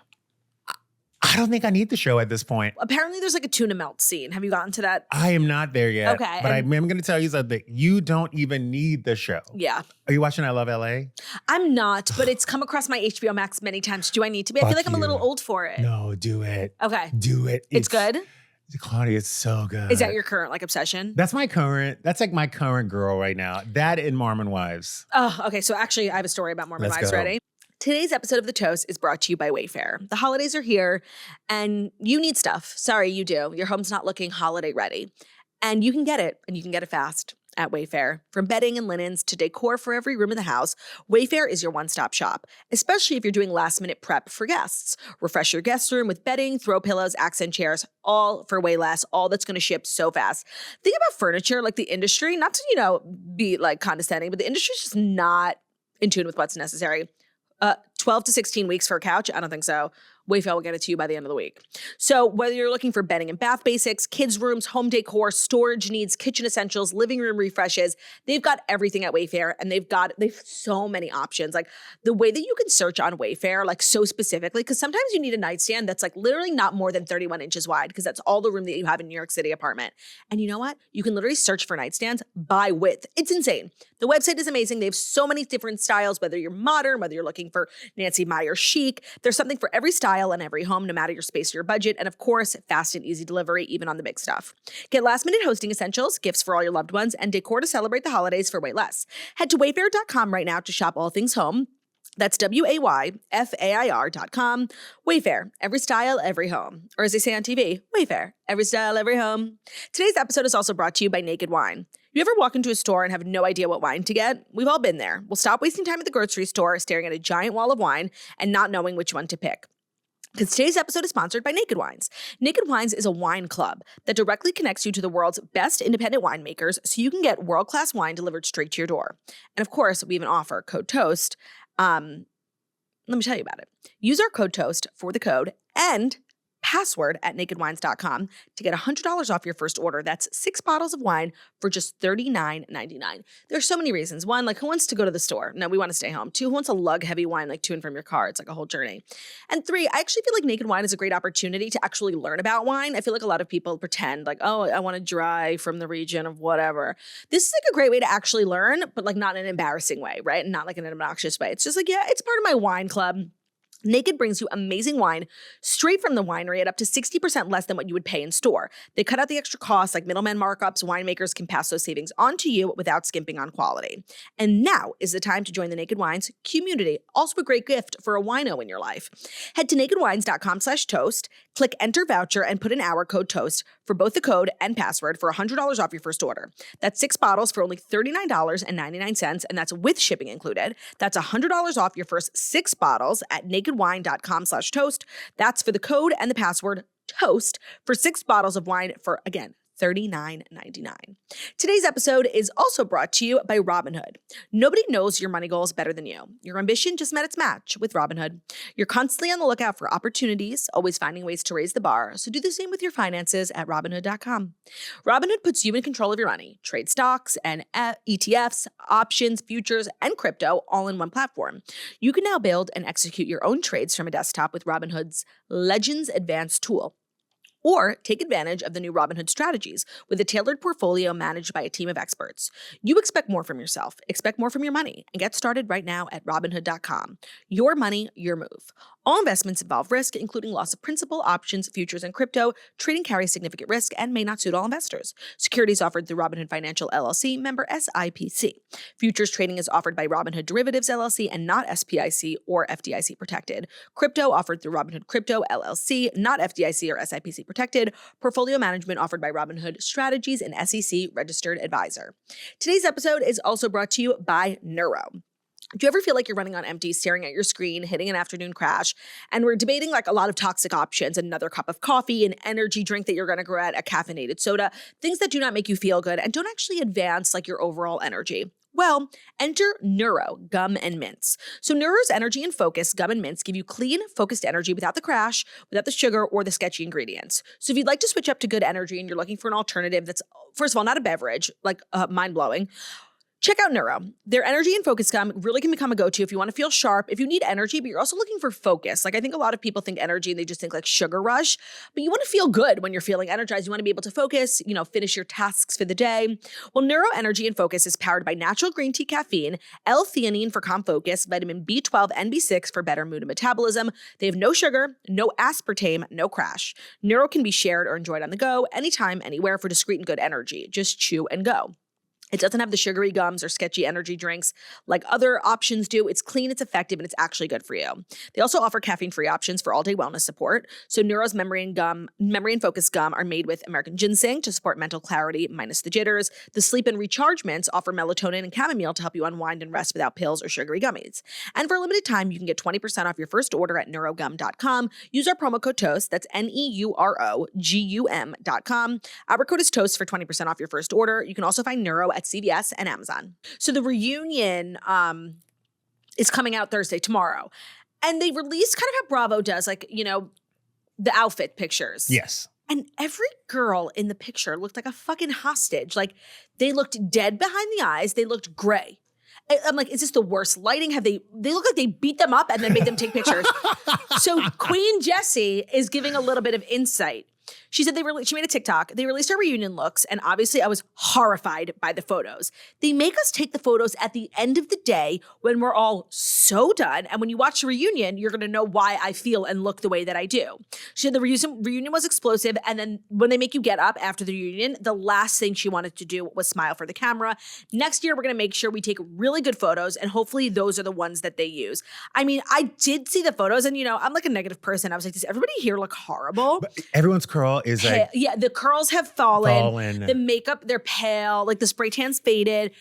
I don't think I need the show at this point. Apparently there's like a tuna melt scene. Have you gotten to that? I am not there yet. Okay. But I'm going to tell you something. You don't even need the show. Yeah. Are you watching I Love LA? I'm not, but it's come across my HBO Max many times. Do I need to be? I feel like I'm a little old for it. No, do it. Okay. Do it. It's good? Claudia, it's so good. Is that your current obsession? That's like my current girl right now. That and Mormon Wives. Oh, okay. So actually I have a story about Mormon Wives. Ready? Today's episode of The Toast is brought to you by Wayfair. The holidays are here and you need stuff. Sorry, you do. Your home's not looking holiday ready. And you can get it, and you can get it fast at Wayfair. From bedding and linens to decor for every room in the house, Wayfair is your one-stop shop, especially if you're doing last-minute prep for guests. Refresh your guest room with bedding, throw pillows, accent chairs, all for way less, all that's going to ship so fast. Think about furniture, like the industry, not to, be like condescending, but the industry's just not in tune with what's necessary. 12 to 16 weeks for a couch? I don't think so. Wayfair will get it to you by the end of the week. So whether you're looking for bedding and bath basics, kids' rooms, home decor, storage needs, kitchen essentials, living room refreshes, they've got everything at Wayfair, and they've so many options. Like the way that you can search on Wayfair, like so specifically, because sometimes you need a nightstand that's like literally not more than 31 inches wide, because that's all the room that you have in New York City apartment. And you know what? You can literally search for nightstands by width. It's insane. The website is amazing. They have so many different styles, whether you're modern, whether you're looking for Nancy Meyer chic, there's something for every style style in every home, no matter your space or your budget. And of course, fast and easy delivery, even on the big stuff. Get last-minute hosting essentials, gifts for all your loved ones, and decor to celebrate the holidays for way less. Head to wayfair.com right now to shop all things home. That's WAYFAIR.com. Wayfair, every style, every home. Or as they say on TV, Wayfair, every style, every home. Today's episode is also brought to you by Naked Wine. You ever walk into a store and have no idea what wine to get? We've all been there. Well, stop wasting time at the grocery store staring at a giant wall of wine and not knowing which one to pick. Because today's episode is sponsored by Naked Wines. Naked Wines is a wine club that directly connects you to the world's best independent winemakers so you can get world-class wine delivered straight to your door. And of course, we even offer code TOAST. Let me tell you about it. Use our code TOAST for the code and password at nakedwines.com to get $100 off your first order. That's 6 bottles of wine for just $39.99. There's so many reasons. One, like, who wants to go to the store? No, we want to stay home. 2, who wants to lug heavy wine like to and from your car? It's like a whole journey. And 3, I actually feel like Naked Wine is a great opportunity to actually learn about wine. I feel like a lot of people pretend like, oh, I want to dry from the region of whatever. This is like a great way to actually learn, but like not in an embarrassing way, right? And not like in an obnoxious way. It's just like, yeah, it's part of my wine club. Naked brings you amazing wine straight from the winery at up to 60% less than what you would pay in store. They cut out the extra costs like middleman markups. Winemakers can pass those savings on to you without skimping on quality. And now is the time to join the Naked Wines community. Also a great gift for a wino in your life. Head to nakedwines.com/toast, click enter voucher, and put in our code TOAST for both the code and password for $100 off your first order. That's 6 bottles for only $39.99, and that's with shipping included. That's $100 off your first 6 bottles at nakedwine.com/toast. That's for the code and the password TOAST for 6 bottles of wine for, again, $39.99. Today's episode is also brought to you by Robinhood. Nobody knows your money goals better than you. Your ambition just met its match with Robinhood. You're constantly on the lookout for opportunities, always finding ways to raise the bar, so do the same with your finances at Robinhood.com. Robinhood puts you in control of your money. Trade stocks and ETFs, options, futures, and crypto all in one platform. You can now build and execute your own trades from a desktop with Robinhood's Legends Advanced tool. Or take advantage of the new Robinhood strategies with a tailored portfolio managed by a team of experts. You expect more from yourself, expect more from your money, and get started right now at Robinhood.com. Your money, your move. All investments involve risk, including loss of principal, options, futures, and crypto. Trading carries significant risk and may not suit all investors. Securities offered through Robinhood Financial LLC, member SIPC. Futures trading is offered by Robinhood Derivatives LLC and not SPIC or FDIC protected. Crypto offered through Robinhood Crypto LLC, not FDIC or SIPC protected. Portfolio management offered by Robinhood Strategies, an SEC registered advisor. Today's episode is also brought to you by Neuro. Do you ever feel like you're running on empty, staring at your screen, hitting an afternoon crash, and we're debating like a lot of toxic options, another cup of coffee, an energy drink that you're going to regret, a caffeinated soda, things that do not make you feel good and don't actually advance like your overall energy? Well, enter Neuro Gum and Mints. So Neuro's Energy and Focus Gum and Mints give you clean, focused energy without the crash, without the sugar, or the sketchy ingredients. So if you'd like to switch up to good energy and you're looking for an alternative that's, first of all, not a beverage, like mind-blowing, check out Neuro. Their energy and focus gum really can become a go-to if you want to feel sharp, if you need energy, but you're also looking for focus. Like, I think a lot of people think energy and they just think like sugar rush, but you want to feel good when you're feeling energized. You want to be able to focus, finish your tasks for the day. Well, Neuro Energy and Focus is powered by natural green tea caffeine, L-theanine for calm focus, vitamin B12 and B6 for better mood and metabolism. They have no sugar, no aspartame, no crash. Neuro can be shared or enjoyed on the go, anytime, anywhere for discreet and good energy. Just chew and go. It doesn't have the sugary gums or sketchy energy drinks like other options do. It's clean, it's effective, and it's actually good for you. They also offer caffeine-free options for all-day wellness support. So Neuro's Memory and Focus Gum are made with American ginseng to support mental clarity minus the jitters. The Sleep and Recharge Mints offer melatonin and chamomile to help you unwind and rest without pills or sugary gummies. And for a limited time, you can get 20% off your first order at neurogum.com. Use our promo code TOAST, that's NEUROGUM.com. Our code is TOAST for 20% off your first order. You can also find Neuro at CVS and Amazon. So the reunion is coming out Thursday, tomorrow. And they released kind of how Bravo does, like, the outfit pictures. Yes. And every girl in the picture looked like a fucking hostage. Like, they looked dead behind the eyes. They looked gray. I'm like, is this the worst lighting? They look like they beat them up and then made them take pictures. So Queen Jessi is giving a little bit of insight. She said she made a TikTok. They released our reunion looks, and obviously I was horrified by the photos. They make us take the photos at the end of the day when we're all so done, and when you watch the reunion, you're going to know why I feel and look the way that I do. She said the reunion was explosive, and then when they make you get up after the reunion, the last thing she wanted to do was smile for the camera. Next year, we're going to make sure we take really good photos, and hopefully those are the ones that they use. I mean, I did see the photos, and I'm like a negative person. I was like, does everybody here look horrible? But everyone's curl is like... Yeah, the curls have fallen. The makeup, they're pale. Like the spray tan's faded.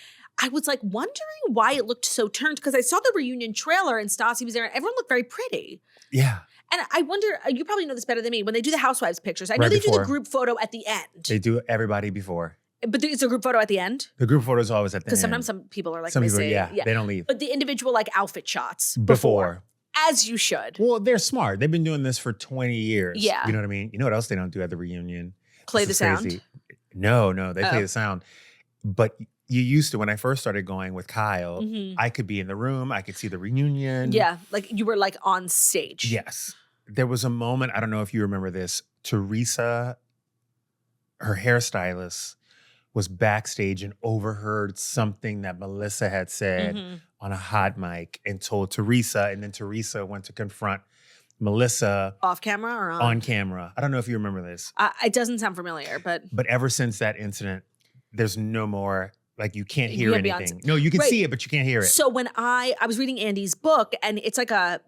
I was like wondering why it looked so turned because I saw the reunion trailer and Stassi was there and everyone looked very pretty. Yeah. And I wonder, you probably know this better than me, when they do the housewives pictures, I know they do the group photo at the end. They do everybody before. But it's a group photo at the end? The group photo is always at the end. Because sometimes some people are like some missing. people, yeah, they don't leave. But the individual like outfit shots before. As you should. Well, they're smart. They've been doing this for 20 years. Yeah. You know what I mean? You know what else they don't do at the reunion? Play the sound? Crazy. No, they play the sound. But you used to, when I first started going with Kyle, I could be in the room. I could see the reunion. Yeah, like you were like on stage. Yes. There was a moment, I don't know if you remember this, Teresa, her hairstylist, was backstage and overheard something that Melissa had said on a hot mic and told Teresa, and then Teresa went to confront Melissa. Off camera or on? On camera. I don't know if you remember this. It doesn't sound familiar, but... But ever since that incident, there's no more... Like you can't hear anything. No, you can see it, but you can't hear it. So when I was reading Andy's book, and it's like a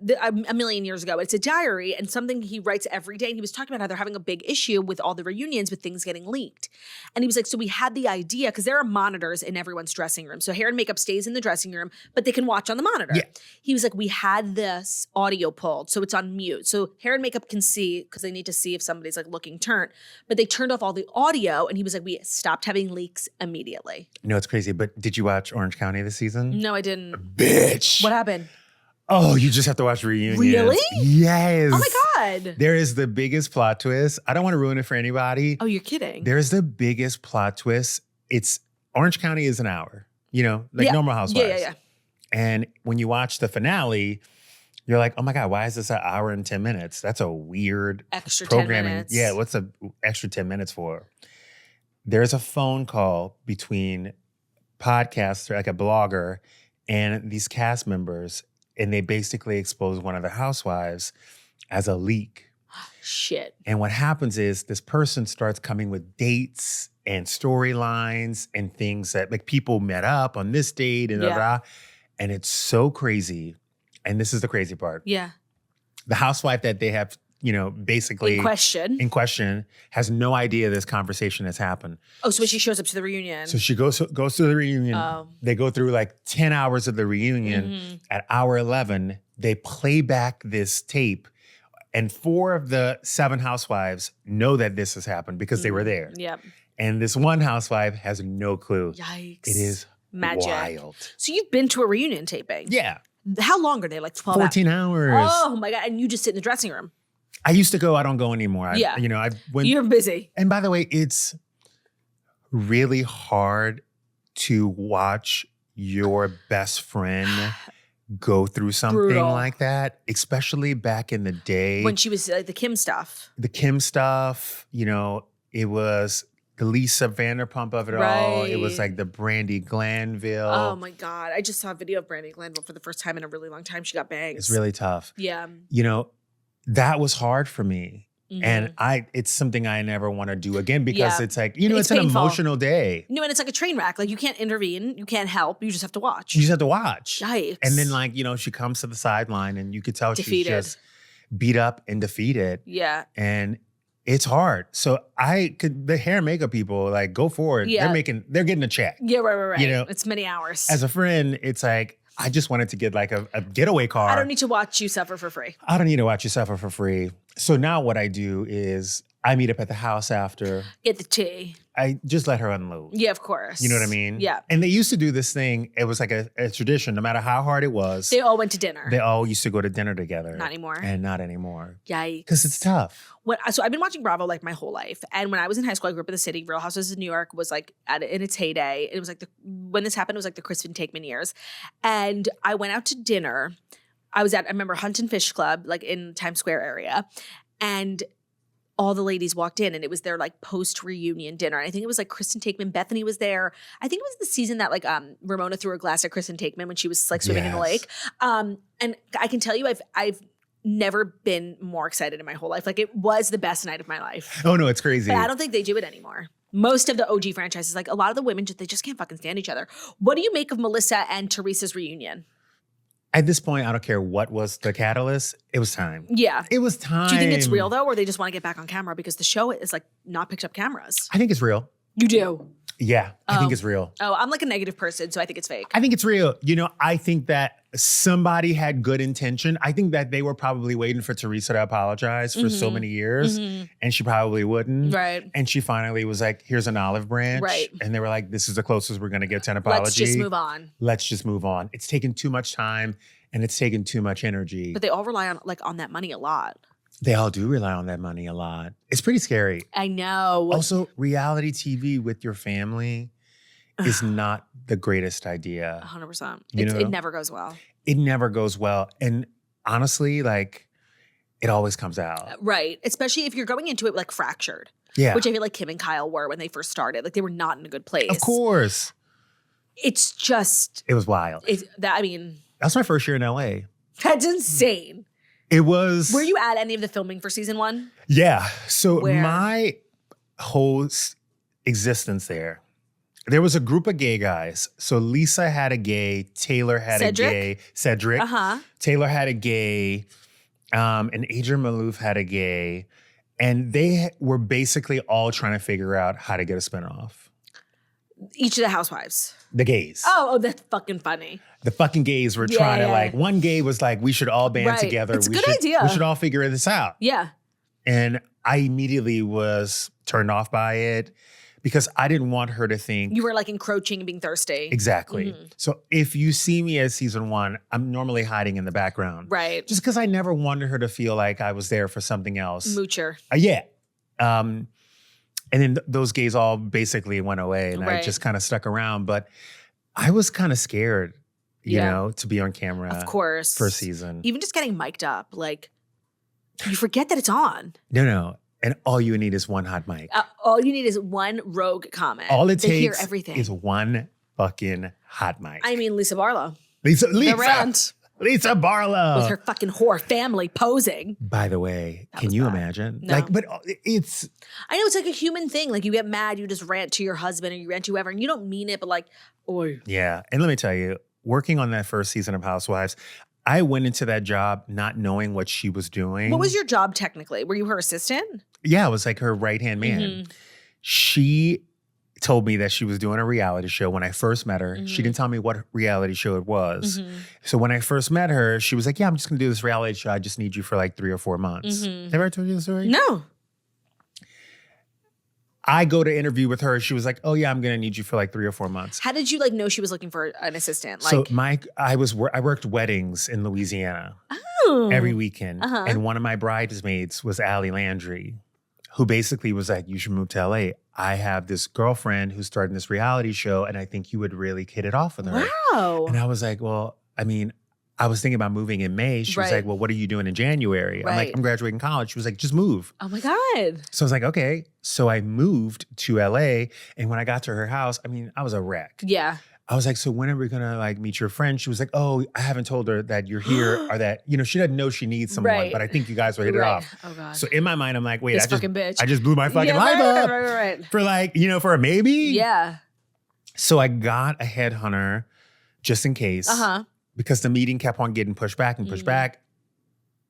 million years ago, it's a diary and something he writes every day. And he was talking about how they're having a big issue with all the reunions with things getting leaked. And he was like, so we had the idea, because there are monitors in everyone's dressing room. So hair and makeup stays in the dressing room, but they can watch on the monitor. Yeah. He was like, we had this audio pulled, so it's on mute. So hair and makeup can see, because they need to see if somebody's like looking turned. But they turned off all the audio, and he was like, we stopped having leaks immediately. No, it's crazy, but did you watch Orange County this season? No, I didn't. Bitch. What happened? Oh, you just have to watch Reunion. Really? Yes. Oh my God. There is the biggest plot twist. I don't want to ruin it for anybody. Oh, you're kidding. There's the biggest plot twist. It's Orange County is an hour, like normal Housewives. Yeah. And when you watch the finale, you're like, oh my God, why is this an hour and 10 minutes? That's a weird extra programming. 10 minutes. Yeah, what's an extra 10 minutes for? There's a phone call between podcaster, like a blogger, and these cast members, and they basically expose one of the housewives as a leak. Shit. And what happens is this person starts coming with dates and storylines and things that like people met up on this date and blah. And it's so crazy. And this is the crazy part. Yeah. The housewife that they have, basically in question has no idea this conversation has happened. Oh, so when she shows up to the reunion. So she goes to the reunion. Oh. They go through like 10 hours of the reunion. At hour 11, they play back this tape. And 4 of the 7 housewives know that this has happened because they were there. Yep. And this one housewife has no clue. Yikes. It is magic. Wild. So you've been to a reunion taping? Yeah. How long are they? Like 12 14 hours. Oh my God. And you just sit in the dressing room? I used to go. I don't go anymore. I went. You're busy. And by the way, it's really hard to watch your best friend go through something like that, especially back in the day. When she was like the Kim stuff. The Kim stuff, it was the Lisa Vanderpump of it all. It was like the Brandy Glanville. Oh my God. I just saw a video of Brandy Glanville for the first time in a really long time. She got bangs. It's really tough. Yeah. That was hard for me. And it's something I never want to do again because it's like, it's an emotional day. No, and it's like a train wreck. Like you can't intervene. You can't help. You just have to watch. You just have to watch. Yikes. And then she comes to the sideline and you could tell defeated. She's just beat up and defeated. Yeah. And it's hard. So the hair and makeup people, like, go for it. Yeah. They're getting a check. Yeah, right. It's many hours. As a friend, it's like, I just wanted to get like a getaway car. I don't need to watch you suffer for free. I don't need to watch you suffer for free. So now what I do is I meet up at the house after. Get the tea. I just let her unload. Yeah, of course. You know what I mean? Yeah. And they used to do this thing. It was like a tradition. No matter how hard it was. They all went to dinner. They all used to go to dinner together. Not anymore. And not anymore. Yikes. Because it's tough. So I've been watching Bravo like my whole life. And when I was in high school, I grew up in the city. Real Housewives of New York was like in its heyday. It was like when this happened, it was like the Kristen Takeman years. And I went out to dinner. I remember Hunt and Fish Club, like in Times Square area. And all the ladies walked in and it was their like post-reunion dinner. I think it was like Kristen Taekman, Bethany was there. I think it was the season that like Ramona threw a glass at Kristen Taekman when she was like swimming in the lake. And I can tell you I've never been more excited in my whole life. Like it was the best night of my life. Oh no, it's crazy. But I don't think they do it anymore. Most of the OG franchises, like a lot of the women, they just can't fucking stand each other. What do you make of Melissa and Teresa's reunion? At this point, I don't care what was the catalyst. It was time. Yeah. It was time. Do you think it's real though, or they just want to get back on camera because the show is like not picked up cameras? I think it's real. You do? Yeah, I think it's real. Oh, I'm like a negative person, so I think it's fake. I think it's real. You know, I think that somebody had good intention. I think that they were probably waiting for Teresa to apologize for so many years, and she probably wouldn't. Right. And she finally was like, here's an olive branch. Right. And they were like, this is the closest we're going to get to an apology. Let's just move on. Let's just move on. It's taken too much time and it's taken too much energy. But they all rely on that money a lot. They all do rely on that money a lot. It's pretty scary. I know. Also, reality TV with your family is not the greatest idea. 100%. You know? It never goes well. It never goes well. And honestly, like, it always comes out. Right. Especially if you're going into it like fractured. Yeah. Which I feel like Kim and Kyle were when they first started. Like they were not in a good place. Of course. It's just. It was wild. I mean. That was my first year in LA. That's insane. It was. Were you at any of the filming for season 1? Yeah. So Where? my whole existence there was a group of gay guys. So Lisa had a gay, Taylor had Cedric? a gay, Cedric. Uh-huh. Taylor had a gay, and Adrian Malouf had a gay. And they were basically all trying to figure out how to get a spinoff. Each of the housewives. The gays. Oh, that's fucking funny. The fucking gays were trying to like, one gay was like, we should all band Right. together. It's a good idea. We should all figure this out. Yeah. And I immediately was turned off by it because I didn't want her to think. You were like encroaching and being thirsty. Exactly. So if you see me as season 1, I'm normally hiding in the background. Right. Just because I never wanted her to feel like I was there for something else. Moocher. Yeah. And then those gays all basically went away and I Right. just kind of stuck around. But I was kind of scared, you know, to be on camera. Of course. First season. Even just getting mic'd up, like you forget that it's on. No. And all you need is one hot mic. All you need is one rogue comment. All it they hear takes everything. is one fucking hot mic. I mean, Lisa Barlow. Lisa Barlow. With her fucking whore family posing. By the way, That can was you bad. imagine? No. Like, but it's I know it's like a human thing. Like you get mad, you just rant to your husband or you rant to whoever, and you don't mean it, but like, oi. yeah. And let me tell you, working on that first season of Housewives, I went into that job not knowing what she was doing. What was your job technically? Were you her assistant? Yeah, I was like her right-hand man. She told me that she was doing a reality show when I first met her. She didn't tell me what reality show it was. So when I first met her, she was like, yeah, I'm just going to do this reality show. I just need you for like 3 or 4 months. Have I ever told you the story? No. I go to interview with her. She was like, oh yeah, I'm going to need you for like 3 or 4 months. How did you like know she was looking for an assistant? Like, So I worked weddings in Louisiana every weekend. And one of my bridesmaids was Allie Landry, who basically was like, you should move to LA. I have this girlfriend who's starting this reality show and I think you would really hit it off with her. wow. And I was like, well, I mean, I was thinking about moving in May. She was Right. like, well, what are you doing in January? I'm like, Right. I'm graduating college. She was like, just move. Oh my God. So I was like, okay. So I moved to LA. And when I got to her house, I mean, I was a wreck. Yeah. I was like, so when are we gonna like meet your friend? She was like, oh, I haven't told her that you're here or that, you know, she doesn't know she needs someone, Right. but I think you guys will hit it Right. off. Oh God. So in my mind, I'm like, wait, This I just fucking bitch. I just blew my fucking Yeah, life up right. for like, you know, for a maybe. Yeah. So I got a headhunter just in case because the meeting kept on getting pushed back and pushed back.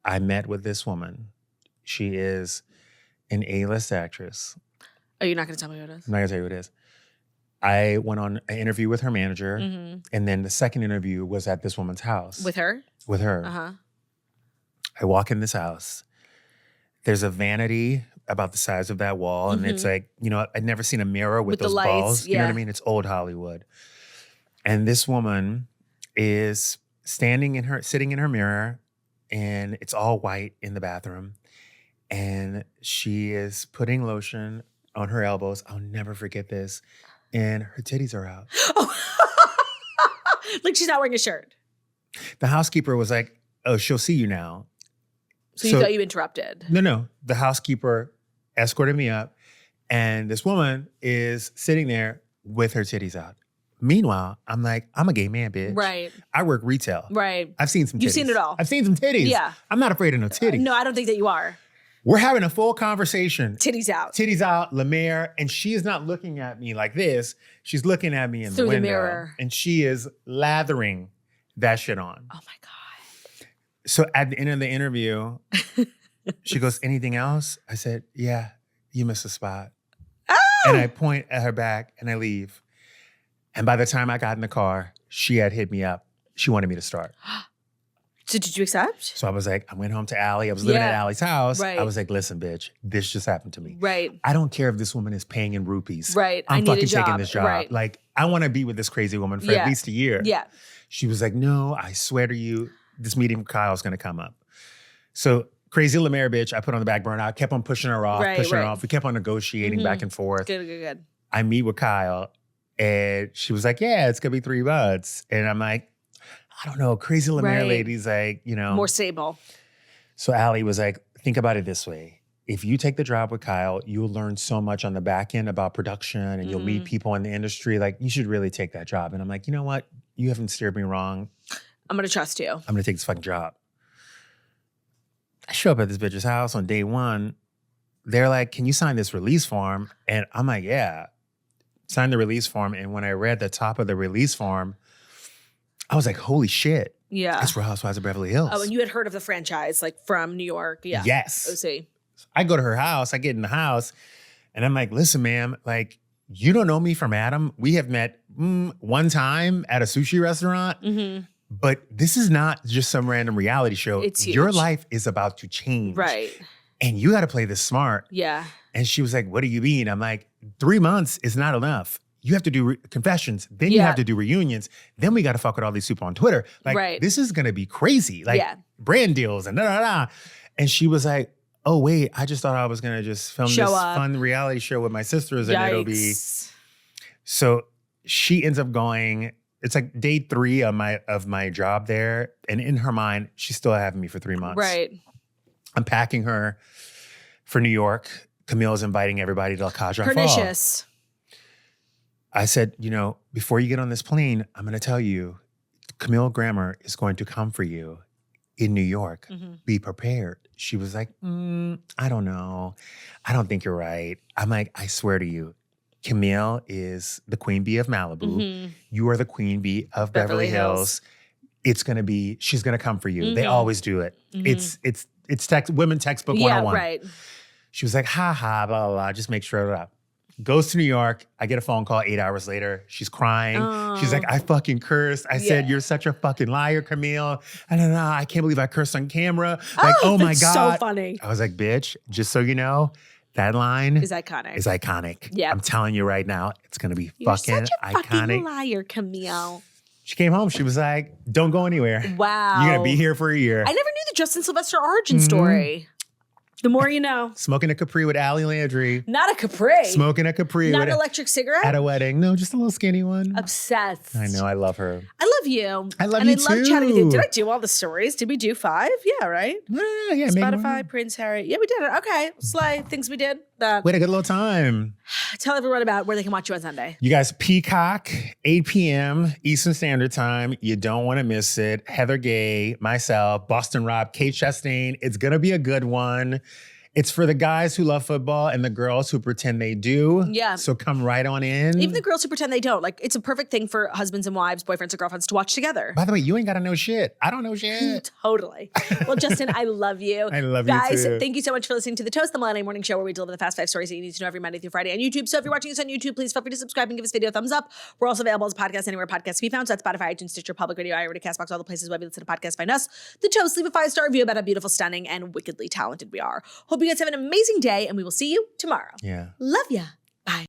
I met with this woman. She is an A-list actress. Are you not going to tell me who it is? I'm not gonna tell you who it is. I went on an interview with her manager, and then the second interview was at this woman's house. With her? With her. Uh-huh. I walk in this house. There's a vanity about the size of that wall, and it's like, you know, I'd never seen a mirror with the those lights, balls. You know what I yeah. mean? It's old Hollywood. And this woman is sitting in her mirror, and it's all white in the bathroom. And she is putting lotion on her elbows. I'll never forget this. And her titties are out. Like she's not wearing a shirt. The housekeeper was like, oh, she'll see you now. So you thought you interrupted. No. The housekeeper escorted me up, and this woman is sitting there with her titties out. Meanwhile, I'm like, I'm a gay man, bitch. Right. I work retail. Right. I've seen some titties. You've seen it all. I've seen some titties. Yeah. I'm not afraid of no titties. No, I don't think that you are. We're having a full conversation. Titties out. Titties out, Lemaire, and she is not looking at me like this. She's looking at me in Through the the window. mirror. And she is lathering that shit on. Oh my God. So at the end of the interview, she goes, anything else? I said, yeah, you missed a spot. Oh! And I point at her back and I leave. And by the time I got in the car, she had hit me up. She wanted me to start. So did you accept? So I was like, I went home to Allie. I was living at Allie's house. Right. I was like, listen, bitch, this just happened to me. Right. I don't care if this woman is paying in rupees. Right. I I'm need a fucking taking job. this job. Right. Like, I want to be with this crazy woman for at least a year. Yeah. She was like, no, I swear to you, this meeting with Kyle's going to come up. So crazy Lemaire bitch, I put on the back burner. I kept on pushing her off, pushing her off. We kept on negotiating back and forth. Good. I meet with Kyle and she was like, yeah, it's going to be 3 months. And I'm like, I don't know. Crazy Lemaire lady's like, you know. More stable. So Allie was like, think about it this way. If you take the job with Kyle, you'll learn so much on the back end about production and you'll meet people in the industry. Like, you should really take that job. And I'm like, you know what? You haven't steered me wrong. I'm going to trust you. I'm going to take this fucking job. I show up at this bitch's house on day 1. They're like, can you sign this release form? And I'm like, yeah. Sign the release form. And when I read the top of the release form, I was like, holy shit. Yeah. It's Real Housewives of Beverly Hills. Oh, and you had heard of the franchise, like from New York. Yeah. Yes. OC. I go to her house, I get in the house, and I'm like, listen, ma'am, like, you don't know me from Adam. We have met one time at a sushi restaurant, but this is not just some random reality show. It's huge. Your life is about to change. Right. And you got to play this smart. Yeah. And she was like, what do you mean? I'm like, 3 months is not enough. You have to do confessions. Then you have to do reunions. Then we got to fuck with all these people on Twitter. Like, this is going to be crazy. Like, brand deals and da-da-da. And she was like, oh, wait, I just thought I was going to just film this fun reality show with my sisters and it'll be. So she ends up going, it's like day 3 of my job there. And in her mind, she's still having me for 3 months. Right. I'm packing her for New York. Camille's inviting everybody to La Cage en Fall. Pernicious. I said, you know, before you get on this plane, I'm going to tell you, Camille Grammer is going to come for you in New York. Be prepared. She was like, I don't know. I don't think you're right. I'm like, I swear to you, Camille is the queen bee of Malibu. You are the queen bee of Beverly Hills. It's going to be, she's going to come for you. They always do it. It's women textbook 101. Yeah, right. She was like, ha ha, blah, blah, blah. Just make sure it up. Goes to New York. I get a phone call 8 hours later. She's crying. She's like, I fucking cursed. I said, you're such a fucking liar, Camille. I don't know. I can't believe I cursed on camera. Like, oh my God. So funny. I was like, bitch, just so you know, that line is iconic. Yeah. I'm telling you right now, it's going to be You're fucking such a iconic. fucking liar, Camille. She came home. She was like, don't go anywhere. Wow. You're going to be here for a year. I never knew the Justin Sylvester origin story. The more you know. Smoking a Capri with Allie Landry. Not a Capri. Smoking a Capri. Not an electric cigarette? At a wedding. No, just a little skinny one. Obsessed. I know. I love her. I love you. I love and you I love too. chatting with you. Did I do all the stories? Did we do 5? Yeah, right? Yeah, Spotify, Prince Harry. Yeah, we did it. Okay. Slay. Things we did. We had a good little time. Tell everyone about where they can watch you on Sunday. You guys, Peacock, 8 p.m. Eastern Standard Time. You don't want to miss it. Heather Gay, myself, Boston Rob, Kate Chastain. It's going to be a good one. It's for the guys who love football and the girls who pretend they do. Yeah. So come right on in. Even the girls who pretend they don't. Like, it's a perfect thing for husbands and wives, boyfriends and girlfriends to watch together. By the way, you ain't got to know shit. I don't know shit. Totally. Well, Justin, I love you. I love guys, you too. Thank you so much for listening to The Toast, the Millennial Morning Show, where we deliver the fast 5 stories that you need to know every Monday through Friday on YouTube. So if you're watching us on YouTube, please feel free to subscribe and give this video a thumbs up. We're also available as a podcast anywhere podcasts can be found. So that's Spotify, iTunes, Stitcher, Public Radio, iHeartRadio, CastBox, all the places where you listen to podcasts. Find us. The Toast. Leave a 5-star review about how beautiful, stunning, and wickedly talented we are. Hope you guys have an amazing day, and we will see you tomorrow. Yeah. Love ya. Bye.